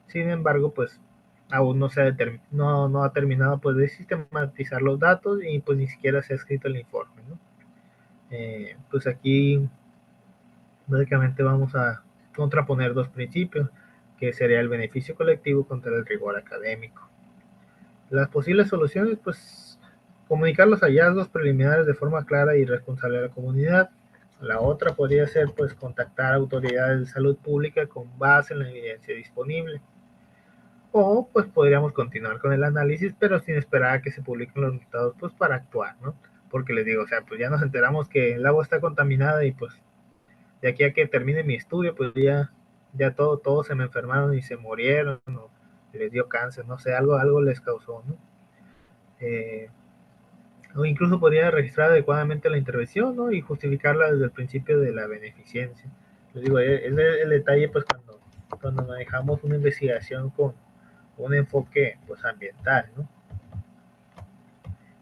Sin embargo, pues aún no ha terminado pues de sistematizar los datos y pues ni siquiera se ha escrito el informe, ¿no? Pues aquí básicamente vamos a contraponer dos principios, que sería el beneficio colectivo contra el rigor académico. Las posibles soluciones, pues comunicar los hallazgos preliminares de forma clara y responsable a la comunidad. La otra podría ser pues contactar autoridades de salud pública con base en la evidencia disponible. O pues podríamos continuar con el análisis, pero sin esperar a que se publiquen los resultados, pues para actuar, ¿no? Porque les digo, o sea, pues ya nos enteramos que el agua está contaminada y pues de aquí a que termine mi estudio, pues ya todos se me enfermaron y se murieron, o les dio cáncer, no sé, algo les causó, ¿no? Eh, o incluso podría registrar adecuadamente la intervención, ¿no? Y justificarla desde el principio de la beneficencia. Les digo, es el detalle, pues cuando manejamos una investigación con un enfoque pues ambiental, ¿no?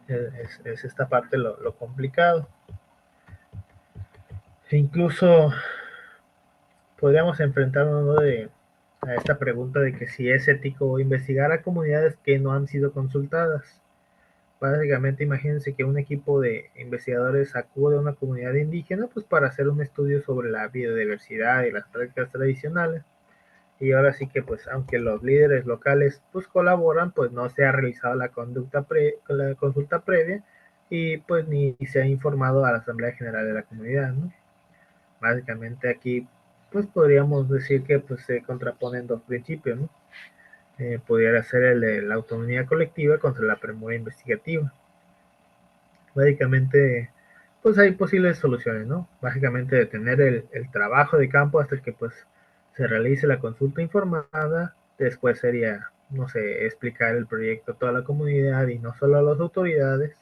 Es esta parte lo complicado. E incluso podríamos enfrentarnos, ¿no? A esta pregunta de que si es ético investigar a comunidades que no han sido consultadas. Básicamente imagínense que un equipo de investigadores acude a una comunidad indígena pues para hacer un estudio sobre la biodiversidad y las prácticas tradicionales. Y ahora sí que pues aunque los líderes locales pues colaboran, pues no se ha realizado la consulta previa y pues ni se ha informado a la Asamblea General de la comunidad, ¿no? Básicamente aquí pues podríamos decir que pues se contraponen dos principios, ¿no? Pudiera ser el de la autonomía colectiva contra la premura investigativa. Básicamente pues hay posibles soluciones, ¿no? Básicamente detener el trabajo de campo hasta que pues se realice la consulta informada. Después sería, no sé, explicar el proyecto a toda la comunidad y no solo a las autoridades.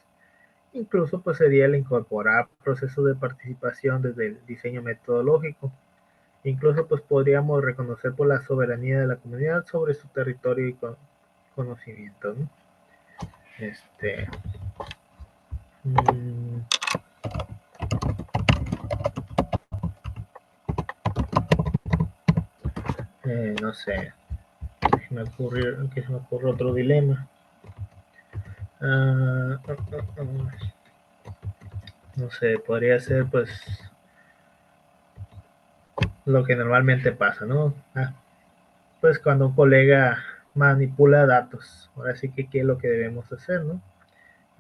Incluso pues sería el incorporar procesos de participación desde el diseño metodológico. Incluso pues podríamos reconocer por la soberanía de la comunidad sobre su territorio y conocimiento, ¿no? Este, mm, no sé, que se me ocurre otro dilema. Ah, no sé, podría ser pues lo que normalmente pasa, ¿no? Pues cuando un colega manipula datos, ahora sí que qué es lo que debemos hacer, ¿no?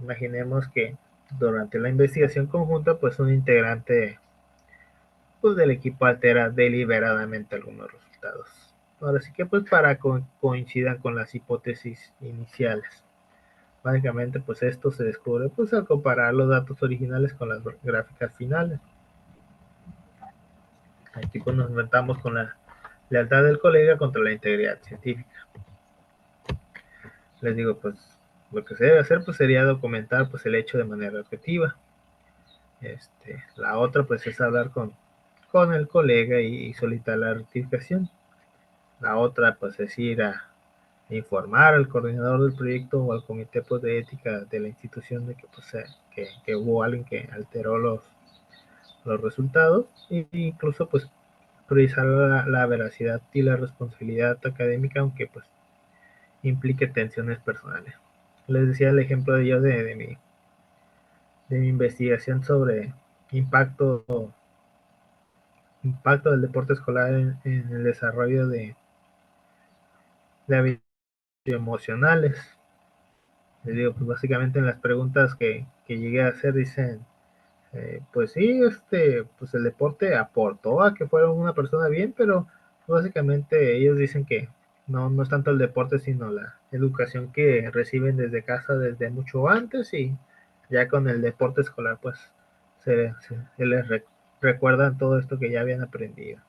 Imaginemos que durante la investigación conjunta, pues un integrante pues, del equipo altera deliberadamente algunos resultados. Ahora sí que pues para coincidan con las hipótesis iniciales. Básicamente pues esto se descubre pues al comparar los datos originales con las gráficas finales. Aquí pues nos enfrentamos con la lealtad del colega contra la integridad científica. Les digo, pues lo que se debe hacer pues sería documentar pues el hecho de manera objetiva. La otra pues es hablar con el colega y solicitar la rectificación. La otra pues es ir a informar al coordinador del proyecto o al comité pues, de ética de la institución de que, pues, que hubo alguien que alteró los resultados e incluso pues priorizar la veracidad y la responsabilidad académica, aunque pues implique tensiones personales. Les decía el ejemplo de yo de mi investigación sobre impacto, impacto del deporte escolar en el desarrollo de habilidades emocionales. Les digo, pues básicamente en las preguntas que llegué a hacer dicen, pues sí, pues el deporte aportó a que fuera una persona bien, pero básicamente ellos dicen que no es tanto el deporte, sino la educación que reciben desde casa desde mucho antes, y ya con el deporte escolar pues se les recuerdan todo esto que ya habían aprendido.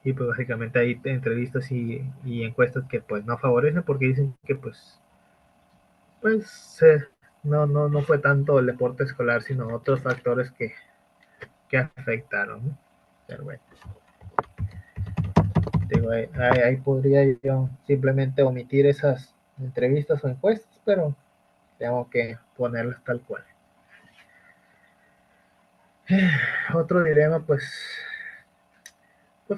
Y pues básicamente hay entrevistas y encuestas que pues no favorecen, porque dicen que pues no fue tanto el deporte escolar, sino otros factores que afectaron, ¿no? Pero bueno, digo, ahí podría yo simplemente omitir esas entrevistas o encuestas, pero tengo que ponerlas tal cual. Otro dilema, pues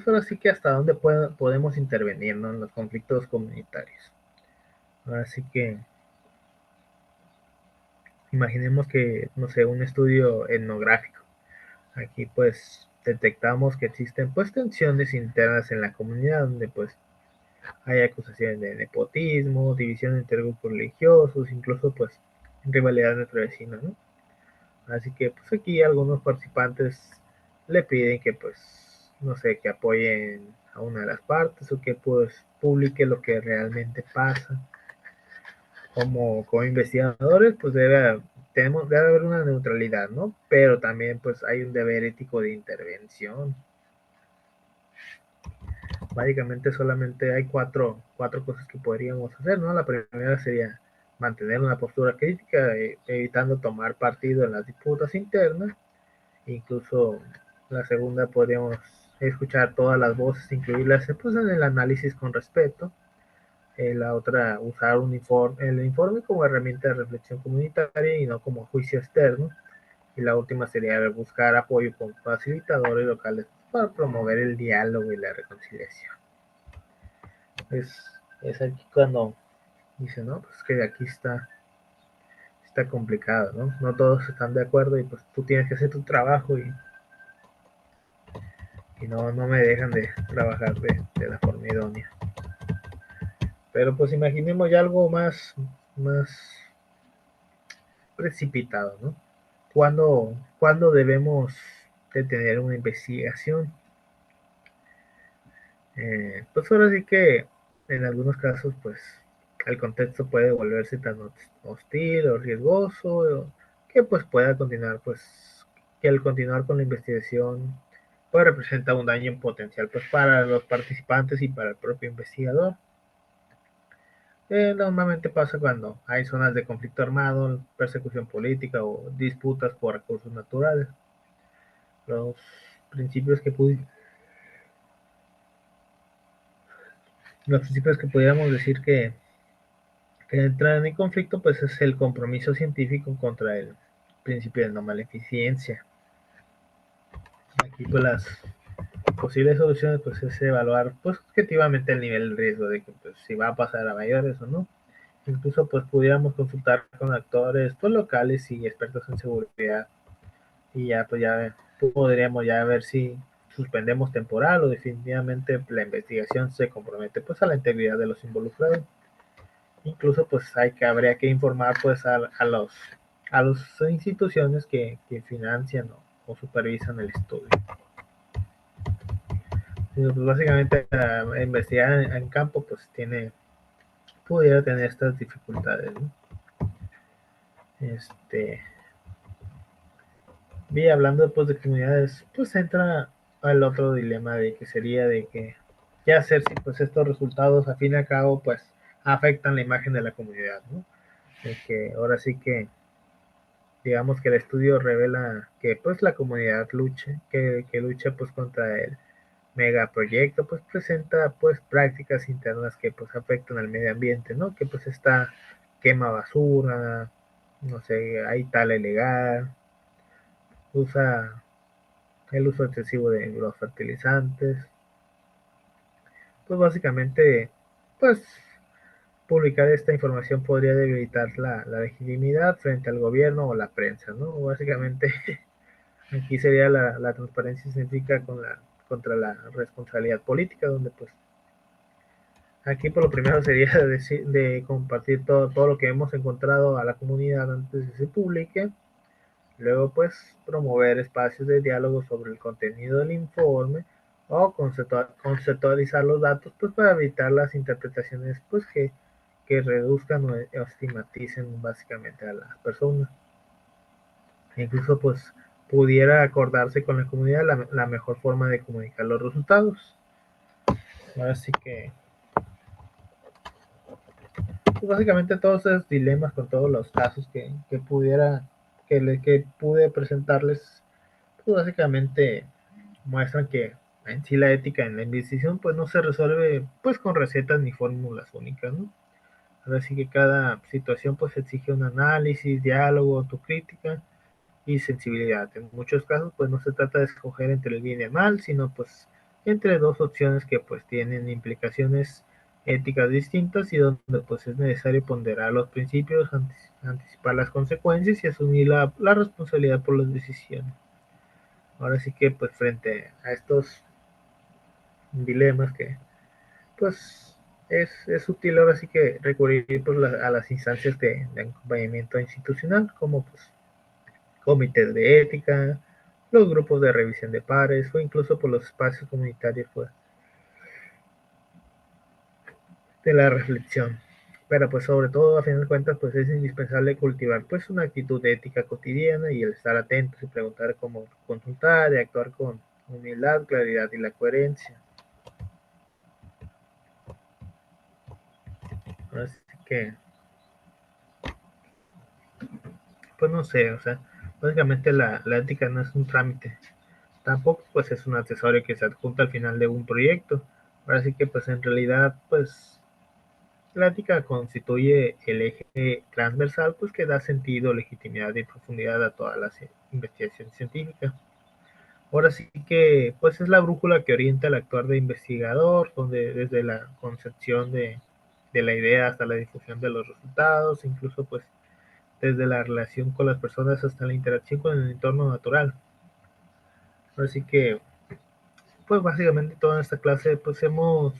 ahora sí que hasta dónde podemos intervenir, ¿no?, en los conflictos comunitarios. Ahora sí que imaginemos que, no sé, un estudio etnográfico. Aquí pues detectamos que existen pues tensiones internas en la comunidad, donde pues hay acusaciones de nepotismo, división entre grupos religiosos, incluso pues rivalidad entre vecinos, ¿no? Así que pues aquí algunos participantes le piden que pues, no sé, que apoyen a una de las partes, o que pues publique lo que realmente pasa. Como investigadores pues debe haber una neutralidad, ¿no? Pero también pues hay un deber ético de intervención. Básicamente solamente hay cuatro cosas que podríamos hacer, ¿no? La primera sería mantener una postura crítica, evitando tomar partido en las disputas internas. Incluso la segunda, podríamos escuchar todas las voces, incluirlas pues, en el análisis con respeto. La otra, usar el informe como herramienta de reflexión comunitaria y no como juicio externo. Y la última sería buscar apoyo con facilitadores locales para promover el diálogo y la reconciliación. Es aquí cuando dice, no, pues que aquí está complicado, ¿no? No todos están de acuerdo, y pues tú tienes que hacer tu trabajo, y no me dejan de trabajar de la forma idónea. Pero pues imaginemos ya algo más precipitado, ¿no? ¿Cuándo debemos de tener una investigación? Pues ahora sí que en algunos casos, pues el contexto puede volverse tan hostil o riesgoso, que pues pueda continuar, pues que al continuar con la investigación puede representar un daño potencial pues para los participantes y para el propio investigador. Normalmente pasa cuando hay zonas de conflicto armado, persecución política o disputas por recursos naturales. Los principios que los principios que pudiéramos decir que entran en conflicto, pues es el compromiso científico contra el principio de no maleficencia. Aquí pues las posibles soluciones pues es evaluar pues objetivamente el nivel de riesgo de que pues, si va a pasar a mayores o no. Incluso pues pudiéramos consultar con actores pues, locales y expertos en seguridad, y ya pues ya podríamos ya ver si suspendemos temporal o definitivamente la investigación se compromete pues a la integridad de los involucrados. Incluso pues habría que informar pues a las instituciones que financian o supervisan el estudio. Pues básicamente investigar en campo pues pudiera tener estas dificultades, ¿no? Y hablando pues de comunidades, pues entra al otro dilema de que sería de que qué hacer si pues estos resultados a fin y al cabo pues afectan la imagen de la comunidad, ¿no? De que ahora sí que digamos que el estudio revela que pues la comunidad que lucha pues contra el megaproyecto, pues presenta pues prácticas internas que pues afectan al medio ambiente, ¿no? Que pues está quema basura, no sé, hay tala ilegal, usa el uso excesivo de los fertilizantes. Pues básicamente, pues publicar esta información podría debilitar la legitimidad frente al gobierno o la prensa, ¿no? Básicamente, aquí sería la transparencia científica contra la responsabilidad política, donde pues aquí por lo primero sería de compartir todo lo que hemos encontrado a la comunidad antes de que se publique. Luego pues promover espacios de diálogo sobre el contenido del informe, o conceptualizar los datos pues para evitar las interpretaciones pues que reduzcan o estigmaticen básicamente a las personas. Incluso pues pudiera acordarse con la comunidad la mejor forma de comunicar los resultados. Así que pues, básicamente todos esos dilemas con todos los casos que pude presentarles, pues básicamente muestran que en sí la ética en la investigación pues no se resuelve pues con recetas ni fórmulas únicas, ¿no? Así que cada situación pues exige un análisis, diálogo, autocrítica y sensibilidad. En muchos casos pues no se trata de escoger entre el bien y el mal, sino pues entre dos opciones que pues tienen implicaciones éticas distintas y donde pues es necesario ponderar los principios, anticipar las consecuencias y asumir la responsabilidad por las decisiones. Ahora sí que pues frente a estos dilemas que pues es útil ahora sí que recurrir pues, a las instancias de acompañamiento institucional como pues comités de ética, los grupos de revisión de pares o incluso por los espacios comunitarios pues, de la reflexión. Pero pues sobre todo a fin de cuentas pues es indispensable cultivar pues una actitud ética cotidiana y el estar atentos y preguntar cómo consultar y actuar con humildad, claridad y la coherencia. Así que pues no sé, o sea, básicamente la ética no es un trámite, tampoco pues es un accesorio que se adjunta al final de un proyecto. Ahora sí que pues en realidad pues la ética constituye el eje transversal pues que da sentido, legitimidad y profundidad a todas las investigaciones científicas. Ahora sí que pues es la brújula que orienta el actuar de investigador, donde desde la concepción de la idea hasta la difusión de los resultados, incluso pues desde la relación con las personas hasta la interacción con el entorno natural. Así que pues básicamente toda esta clase pues hemos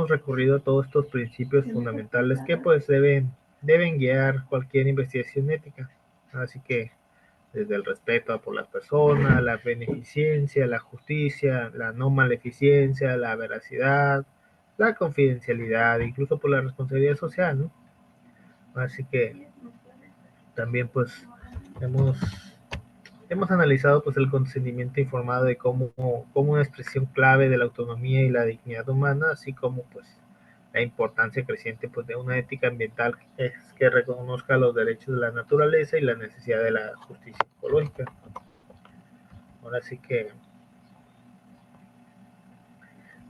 recurrido a todos estos principios fundamentales que pues deben guiar cualquier investigación ética. Así que desde el respeto por las personas, la beneficencia, la justicia, la no maleficencia, la veracidad, la confidencialidad, incluso por la responsabilidad social, ¿no? Así que también pues hemos hemos analizado pues el consentimiento informado de como una expresión clave de la autonomía y la dignidad humana, así como pues la importancia creciente pues de una ética ambiental que reconozca los derechos de la naturaleza y la necesidad de la justicia ecológica. Ahora sí que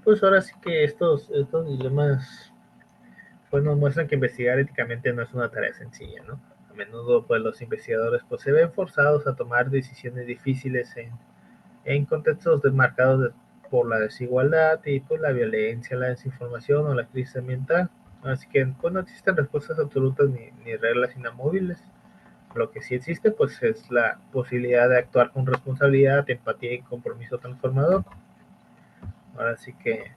pues ahora sí que estos dilemas pues nos muestran que investigar éticamente no es una tarea sencilla, ¿no? A menudo pues los investigadores pues se ven forzados a tomar decisiones difíciles en contextos marcados por la desigualdad y por la violencia, la desinformación o la crisis ambiental. Así que pues, no existen respuestas absolutas ni reglas inamovibles. Lo que sí existe pues es la posibilidad de actuar con responsabilidad, empatía y compromiso transformador. Ahora sí que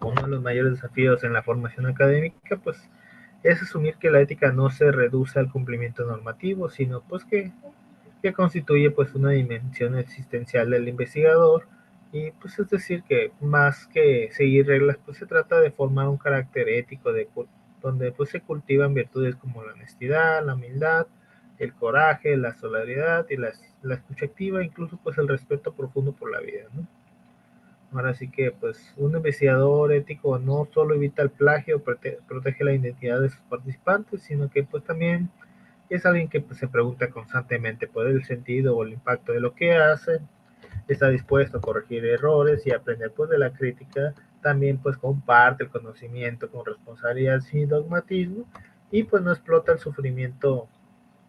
uno de los mayores desafíos en la formación académica pues es asumir que la ética no se reduce al cumplimiento normativo, sino pues que constituye pues una dimensión existencial del investigador y pues es decir que más que seguir reglas pues se trata de formar un carácter ético donde pues se cultivan virtudes como la honestidad, la humildad, el coraje, la solidaridad y la escucha activa, incluso pues el respeto profundo por la vida, ¿no? Ahora sí que pues un investigador ético no solo evita el plagio, protege la identidad de sus participantes, sino que pues también es alguien que pues, se pregunta constantemente por el sentido o el impacto de lo que hace, está dispuesto a corregir errores y aprender pues, de la crítica, también pues comparte el conocimiento con responsabilidad sin dogmatismo y pues no explota el sufrimiento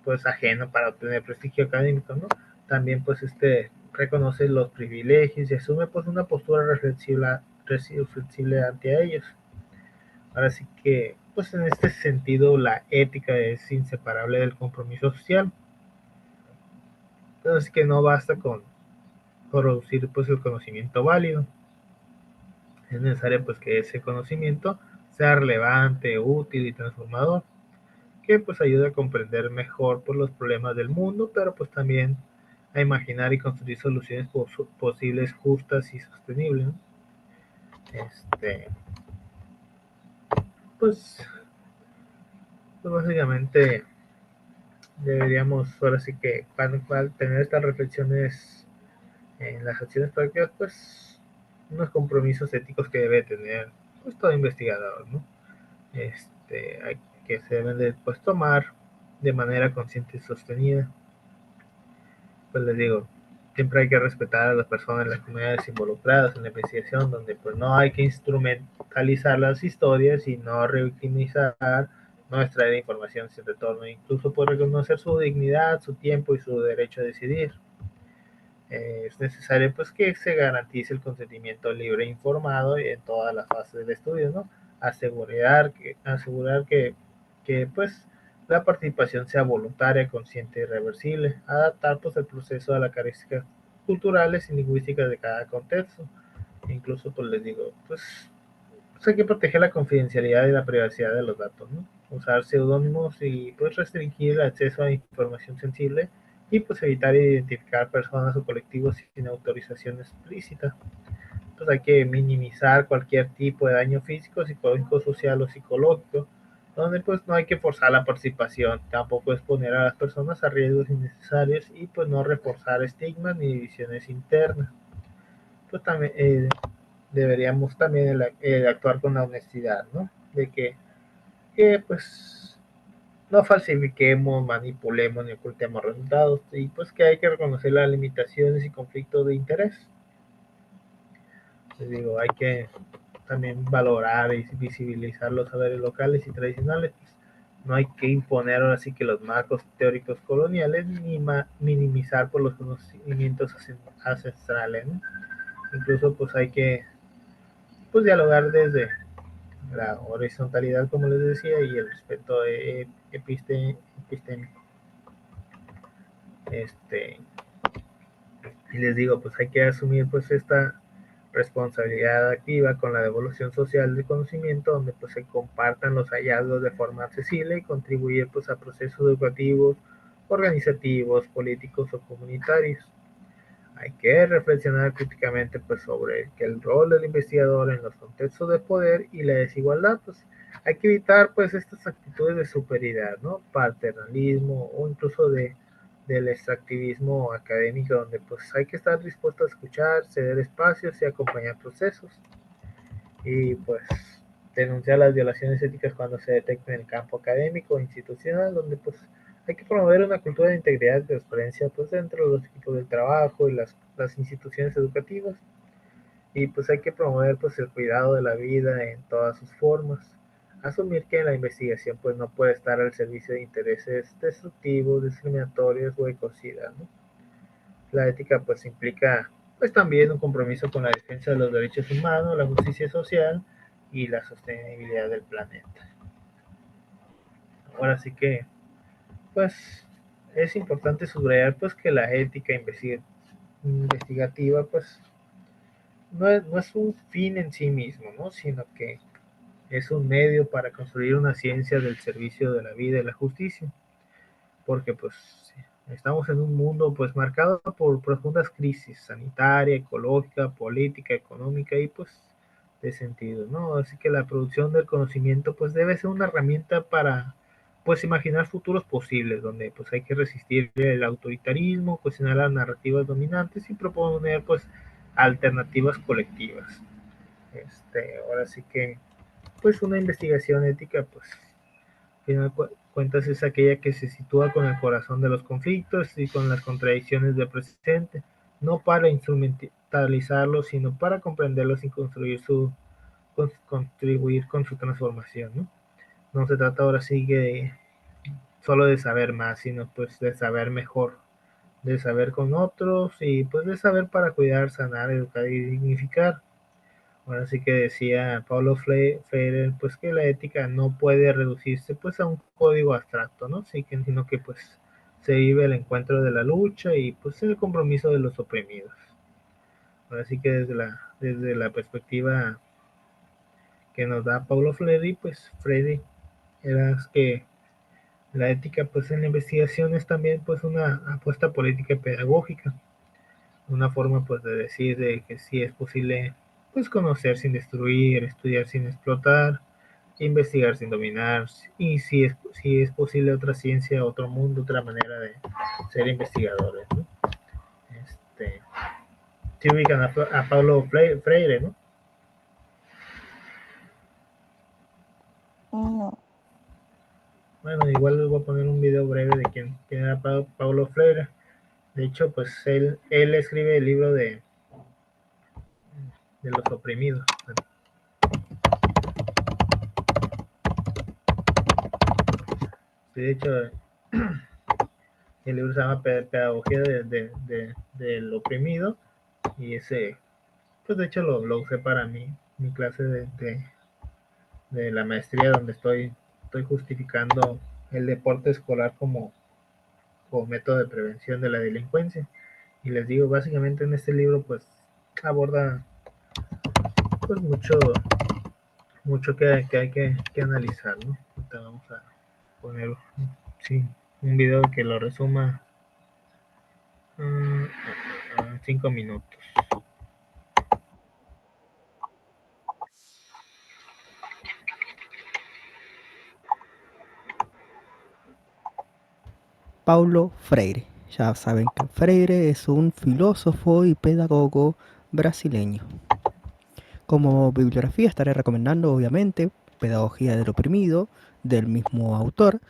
pues ajeno para obtener prestigio académico, ¿no? También pues reconoce los privilegios y asume pues una postura reflexible ante ellos. Ahora sí que, pues en este sentido, la ética es inseparable del compromiso social. Entonces que no basta con producir pues el conocimiento válido. Es necesario pues que ese conocimiento sea relevante, útil y transformador, que pues ayude a comprender mejor pues, los problemas del mundo, pero pues también a imaginar y construir soluciones posibles, justas y sostenibles, ¿no? Pues, pues básicamente deberíamos ahora sí que cuando tener estas reflexiones en las acciones prácticas, pues unos compromisos éticos que debe tener pues todo investigador, ¿no? Hay que se deben de pues, tomar de manera consciente y sostenida. Pues les digo, siempre hay que respetar a las personas, las comunidades involucradas en la investigación, donde pues no hay que instrumentalizar las historias y no revictimizar, no extraer información sin retorno, incluso por reconocer su dignidad, su tiempo y su derecho a decidir. Es necesario pues que se garantice el consentimiento libre e informado en todas las fases del estudio, ¿no? Asegurar que pues la participación sea voluntaria, consciente y reversible, adaptar pues el proceso a las características culturales y lingüísticas de cada contexto. Incluso pues les digo, pues hay que proteger la confidencialidad y la privacidad de los datos, ¿no? Usar seudónimos y pues restringir el acceso a información sensible y pues evitar identificar personas o colectivos sin autorización explícita. Pues hay que minimizar cualquier tipo de daño físico, psicológico, social o psicológico, donde pues no hay que forzar la participación, tampoco exponer a las personas a riesgos innecesarios y pues no reforzar estigmas ni divisiones internas. Pues también deberíamos también actuar con la honestidad, ¿no? De que pues no falsifiquemos, manipulemos ni ocultemos resultados y pues que hay que reconocer las limitaciones y conflictos de interés. Les digo, hay que también valorar y visibilizar los saberes locales y tradicionales. Pues, no hay que imponer ahora sí que los marcos teóricos coloniales ni minimizar por los conocimientos ancestrales, ¿no? Incluso pues hay que pues dialogar desde la horizontalidad, como les decía, y el respeto epistémico. Y les digo, pues hay que asumir pues esta responsabilidad activa con la devolución social del conocimiento, donde pues se compartan los hallazgos de forma accesible y contribuir pues a procesos educativos, organizativos, políticos o comunitarios. Hay que reflexionar críticamente pues sobre que el rol del investigador en los contextos de poder y la desigualdad, pues hay que evitar pues estas actitudes de superioridad, ¿no? Paternalismo o incluso del extractivismo académico, donde pues hay que estar dispuesto a escuchar, ceder espacios y acompañar procesos y pues denunciar las violaciones éticas cuando se detecten en el campo académico o institucional, donde pues hay que promover una cultura de integridad y transparencia pues dentro de los equipos de trabajo y las instituciones educativas, y pues hay que promover pues el cuidado de la vida en todas sus formas, asumir que la investigación pues no puede estar al servicio de intereses destructivos, discriminatorios o ecocidas, ¿no? La ética pues implica pues también un compromiso con la defensa de los derechos humanos, la justicia social y la sostenibilidad del planeta. Ahora sí que pues es importante subrayar pues que la ética investigativa pues no es un fin en sí mismo, ¿no? Sino que es un medio para construir una ciencia del servicio de la vida y la justicia, porque pues estamos en un mundo pues marcado por profundas crisis sanitaria, ecológica, política, económica y pues de sentido, ¿no? Así que la producción del conocimiento pues debe ser una herramienta para pues imaginar futuros posibles, donde pues hay que resistir el autoritarismo, cuestionar las narrativas dominantes y proponer pues alternativas colectivas. Ahora sí que pues una investigación ética pues al final cuentas es aquella que se sitúa con el corazón de los conflictos y con las contradicciones del presente, no para instrumentalizarlos, sino para comprenderlos y contribuir con su transformación, ¿no? No se trata ahora sí que solo de saber más, sino pues de saber mejor, de saber con otros y pues de saber para cuidar, sanar, educar y dignificar. Ahora sí que decía Paulo Freire, pues que la ética no puede reducirse pues a un código abstracto, ¿no? Sí, sino que pues se vive el encuentro de la lucha y pues el compromiso de los oprimidos. Ahora sí que desde la perspectiva que nos da Paulo Freire, pues Freire era que La ética pues en la investigación es también pues una apuesta política y pedagógica, una forma pues de decir de que sí es posible pues conocer sin destruir, estudiar sin explotar, investigar sin dominar, y si es posible otra ciencia, otro mundo, otra manera de ser investigadores, ¿no? Este, si ubican a Paulo Freire, ¿no? No. Bueno, igual les voy a poner un video breve de quién era Paulo Freire. De hecho, pues él escribe el libro de los oprimidos. De hecho, el libro se llama Pedagogía del oprimido, y ese, pues de hecho lo usé para mi clase de la maestría, donde estoy justificando el deporte escolar como método de prevención de la delincuencia. Y les digo, básicamente en este libro pues aborda pues mucho que hay que analizar, ¿no? Ahorita vamos a poner sí, un video que lo resuma en 5 minutos. Paulo Freire. Ya saben que Freire es un filósofo y pedagogo brasileño. Como bibliografía estaré recomendando obviamente Pedagogía del oprimido, del mismo autor,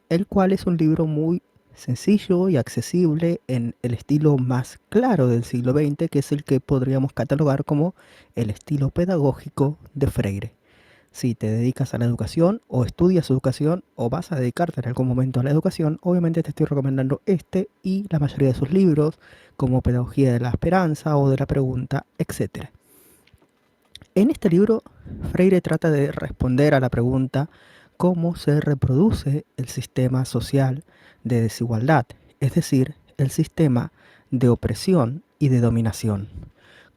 el cual es un libro muy sencillo y accesible en el estilo más claro del siglo XX, que es el que podríamos catalogar como el estilo pedagógico de Freire. Si te dedicas a la educación o estudias educación o vas a dedicarte en algún momento a la educación, obviamente te estoy recomendando este y la mayoría de sus libros, como Pedagogía de la Esperanza o de la Pregunta, etc. En este libro, Freire trata de responder a la pregunta cómo se reproduce el sistema social de desigualdad, es decir, el sistema de opresión y de dominación.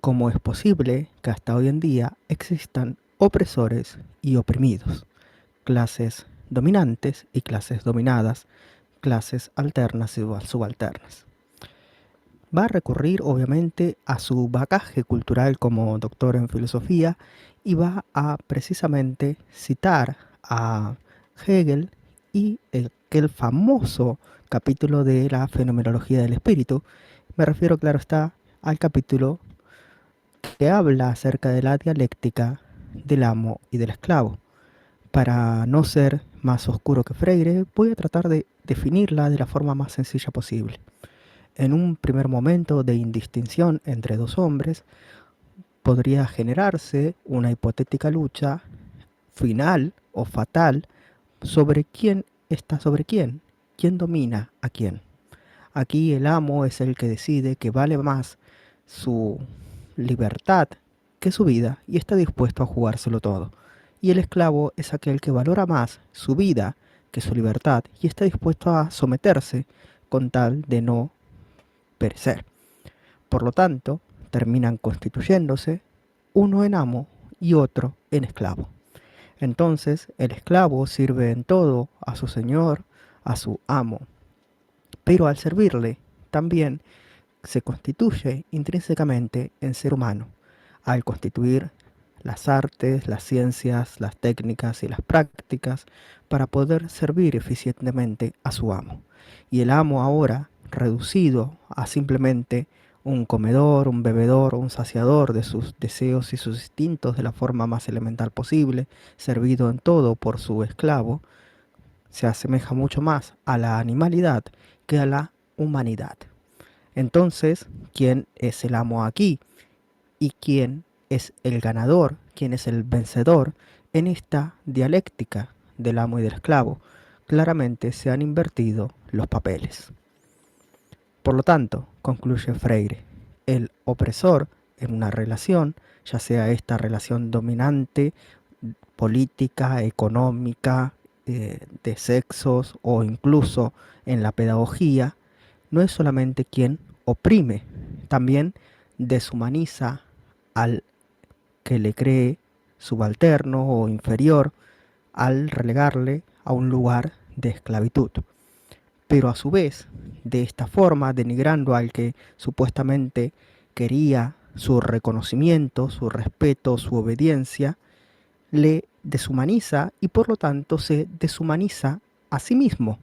¿Cómo es posible que hasta hoy en día existan opresores y oprimidos, clases dominantes y clases dominadas, clases alternas y subalternas? Va a recurrir obviamente a su bagaje cultural como doctor en filosofía y va a precisamente citar a Hegel y aquel famoso capítulo de la fenomenología del espíritu. Me refiero, claro está, al capítulo que habla acerca de la dialéctica del amo y del esclavo. Para no ser más oscuro que Freire, voy a tratar de definirla de la forma más sencilla posible. En un primer momento de indistinción entre dos hombres, podría generarse una hipotética lucha final o fatal sobre quién está sobre quién domina a quién. Aquí el amo es el que decide que vale más su libertad que su vida y está dispuesto a jugárselo todo. Y el esclavo es aquel que valora más su vida que su libertad y está dispuesto a someterse con tal de no perecer. Por lo tanto, terminan constituyéndose uno en amo y otro en esclavo. Entonces, el esclavo sirve en todo a su señor, a su amo, pero al servirle también se constituye intrínsecamente en ser humano, al constituir las artes, las ciencias, las técnicas y las prácticas para poder servir eficientemente a su amo. Y el amo ahora, reducido a simplemente un comedor, un bebedor, un saciador de sus deseos y sus instintos de la forma más elemental posible, servido en todo por su esclavo, se asemeja mucho más a la animalidad que a la humanidad. Entonces, ¿quién es el amo aquí? ¿Y quién es el ganador? ¿Quién es el vencedor en esta dialéctica del amo y del esclavo? Claramente se han invertido los papeles. Por lo tanto, concluye Freire, el opresor en una relación, ya sea esta relación dominante, política, económica, de sexos o incluso en la pedagogía, no es solamente quien oprime, también deshumaniza al que le cree subalterno o inferior al relegarle a un lugar de esclavitud. Pero a su vez, de esta forma, denigrando al que supuestamente quería su reconocimiento, su respeto, su obediencia, le deshumaniza y por lo tanto se deshumaniza a sí mismo,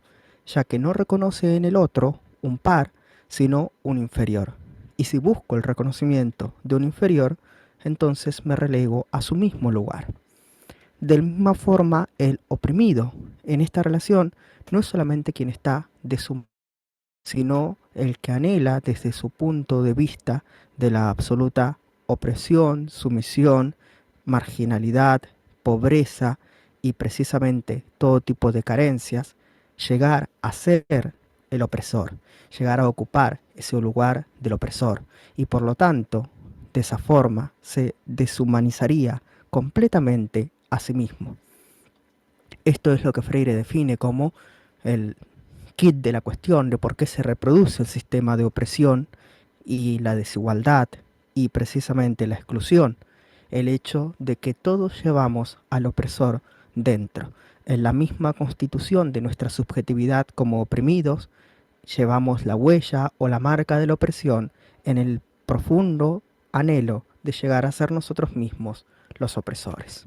ya que no reconoce en el otro un par, sino un inferior. Y si busco el reconocimiento de un inferior, entonces me relego a su mismo lugar. De la misma forma, el oprimido en esta relación no es solamente quien está deshumanizado, sino el que anhela desde su punto de vista de la absoluta opresión, sumisión, marginalidad, pobreza y precisamente todo tipo de carencias, llegar a ser el opresor, llegar a ocupar ese lugar del opresor y por lo tanto, de esa forma se deshumanizaría completamente a sí mismo. Esto es lo que Freire define como el kit de la cuestión de por qué se reproduce el sistema de opresión y la desigualdad y precisamente la exclusión. El hecho de que todos llevamos al opresor dentro. En la misma constitución de nuestra subjetividad como oprimidos, llevamos la huella o la marca de la opresión en el profundo anhelo de llegar a ser nosotros mismos los opresores.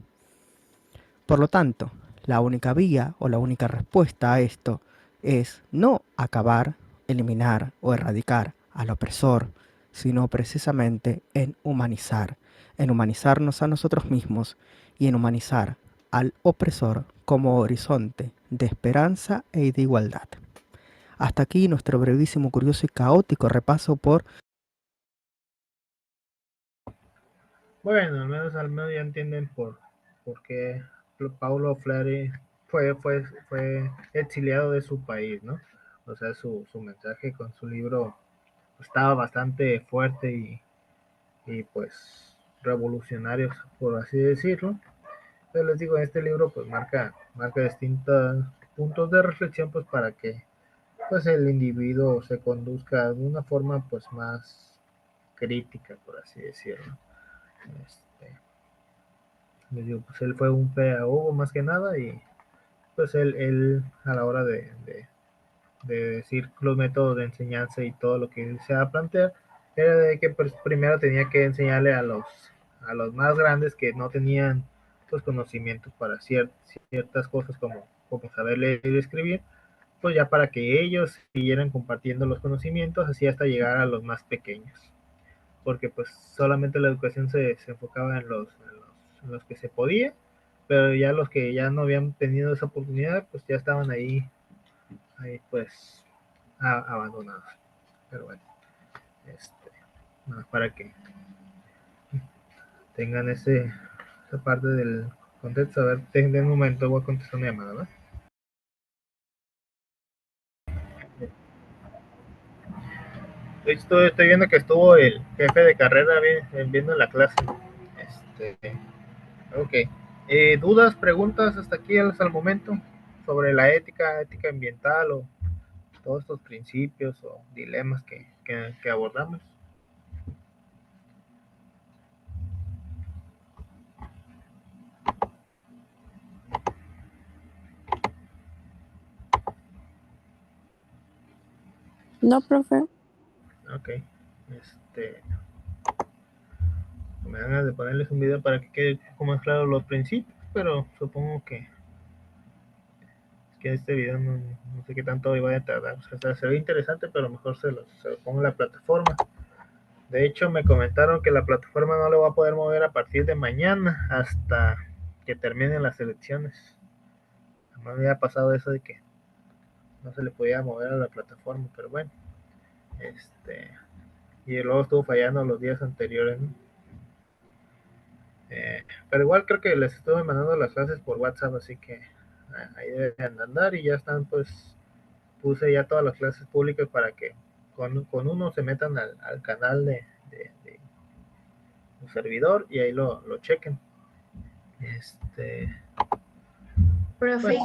Por lo tanto, la única vía o la única respuesta a esto es no acabar, eliminar o erradicar al opresor, sino precisamente en humanizarnos a nosotros mismos y en humanizar al opresor como horizonte de esperanza y de igualdad. Hasta aquí nuestro brevísimo, curioso y caótico repaso por... Bueno, al menos ya entienden por qué Paulo Freire fue exiliado de su país, ¿no? O sea, su mensaje con su libro estaba bastante fuerte y pues revolucionario, por así decirlo. Pero les digo, este libro pues marca distintos puntos de reflexión pues para que pues el individuo se conduzca de una forma pues más crítica, por así decirlo. Este, les digo, pues él fue un pedagogo más que nada y pues él a la hora de decir los métodos de enseñanza y todo lo que se va a plantear, era de que pues, primero tenía que enseñarle a los más grandes que no tenían pues conocimientos para ciertas cosas como saber leer y escribir, pues ya para que ellos siguieran compartiendo los conocimientos así hasta llegar a los más pequeños, porque pues solamente la educación se enfocaba en los que se podía, pero ya los que ya no habían tenido esa oportunidad pues ya estaban ahí pues abandonados. Pero bueno, para que tengan esa parte del contexto. A ver, den un momento, voy a contestar una llamada, ¿verdad? Estoy viendo que estuvo el jefe de carrera viendo la clase. Ok. ¿Dudas, preguntas hasta aquí hasta el momento sobre la ética ambiental o todos estos principios o dilemas que abordamos? No, profe. Ok. Me dan ganas de ponerles un video para que quede un poco más claro los principios, pero supongo que este video no sé qué tanto vaya a tardar. O sea, se ve interesante, pero mejor se lo pongo en la plataforma. De hecho, me comentaron que la plataforma no lo va a poder mover a partir de mañana hasta que terminen las elecciones. No me había pasado eso de que no se le podía mover a la plataforma, pero bueno. Y luego estuvo fallando los días anteriores, ¿no? Pero igual creo que les estuve mandando las clases por WhatsApp, así que ahí deben andar y ya están, pues puse ya todas las clases públicas para que con uno se metan al canal de un servidor y ahí lo chequen. Profe, Pues,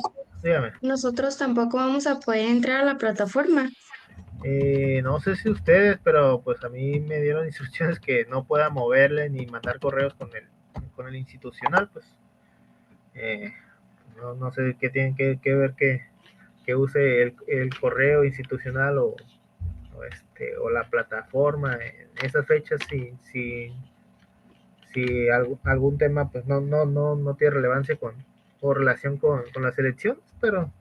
dígame. nosotros tampoco vamos a poder entrar a la plataforma. No sé si ustedes, pero pues a mí me dieron instrucciones que no pueda moverle ni mandar correos con el institucional, pues no sé qué tienen que ver que use el correo institucional o la plataforma en esas fechas si algún tema pues no tiene relevancia o relación con la selección, pero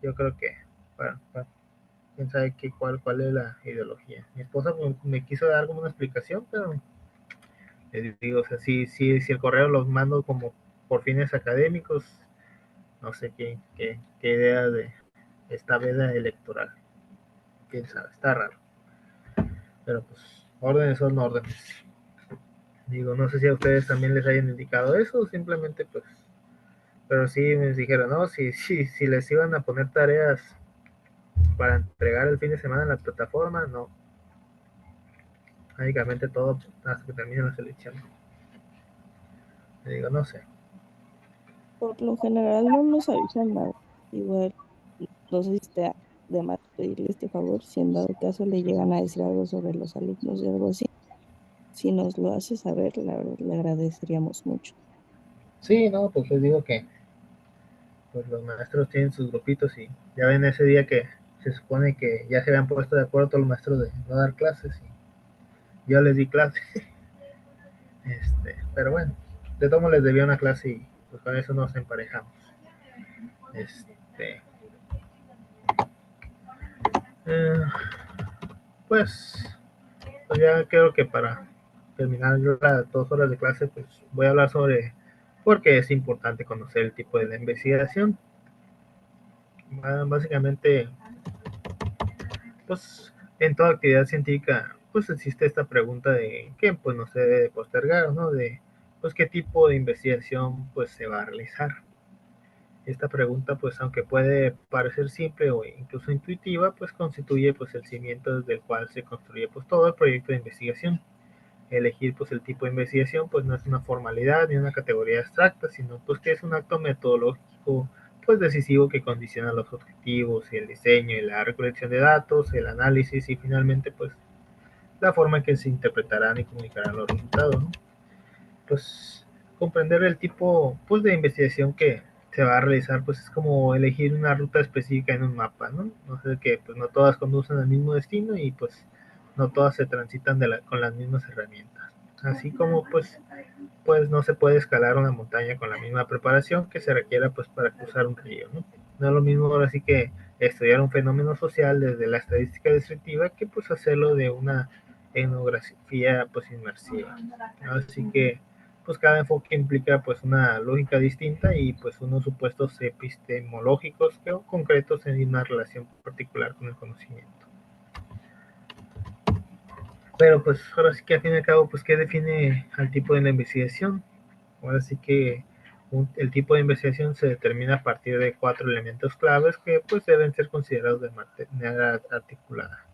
yo creo que bueno, quién sabe cuál es la ideología. Mi esposa me quiso dar como una explicación, pero les digo, o sea, si el correo los mando como por fines académicos, no sé qué idea de esta veda electoral, quién sabe, está raro, pero pues órdenes son órdenes. Digo, no sé si a ustedes también les hayan indicado eso o simplemente pues, pero sí me dijeron, no, si les iban a poner tareas para entregar el fin de semana en la plataforma, no, prácticamente todo hasta que termine la selección. Le digo, no sé. Por lo general no nos avisan nada. Igual, no sé si está de más pedirle este favor, si en dado caso le llegan a decir algo sobre los alumnos y algo así. Si nos lo hace saber, la verdad le agradeceríamos mucho. Sí, no, pues les digo que pues los maestros tienen sus grupitos y ya ven ese día que se supone que ya se habían puesto de acuerdo todos los maestros de no dar clases y yo les di clase. Pero bueno, de todos modos les debía una clase y pues con eso nos emparejamos. Este, eh, pues, pues ya creo que para terminar las 2 horas de clase, pues voy a hablar sobre por qué es importante conocer el tipo de la investigación. Básicamente, pues en toda actividad científica, pues existe esta pregunta de que pues no se debe postergar, ¿no? De pues qué tipo de investigación pues se va a realizar. Esta pregunta, pues aunque puede parecer simple o incluso intuitiva, pues constituye pues el cimiento desde el cual se construye pues todo el proyecto de investigación. Elegir pues el tipo de investigación pues no es una formalidad ni una categoría abstracta, sino pues que es un acto metodológico pues decisivo que condiciona los objetivos y el diseño y la recolección de datos, el análisis y finalmente pues la forma en que se interpretarán y comunicarán los resultados, ¿no? Pues comprender el tipo pues de investigación que se va a realizar pues es como elegir una ruta específica en un mapa, ¿no? No sé que pues no todas conducen al mismo destino y pues no todas se transitan con las mismas herramientas. Así como pues no se puede escalar una montaña con la misma preparación que se requiera pues para cruzar un río, ¿no? No es lo mismo ahora sí que estudiar un fenómeno social desde la estadística descriptiva que pues hacerlo de una etnografía pues inmersiva, ¿no? Así que pues cada enfoque implica pues una lógica distinta y pues unos supuestos epistemológicos o concretos en una relación particular con el conocimiento. Pero pues ahora sí que al fin y al cabo pues qué define al tipo de la investigación. Ahora sí que el tipo de investigación se determina a partir de 4 elementos claves que pues deben ser considerados de manera articulada.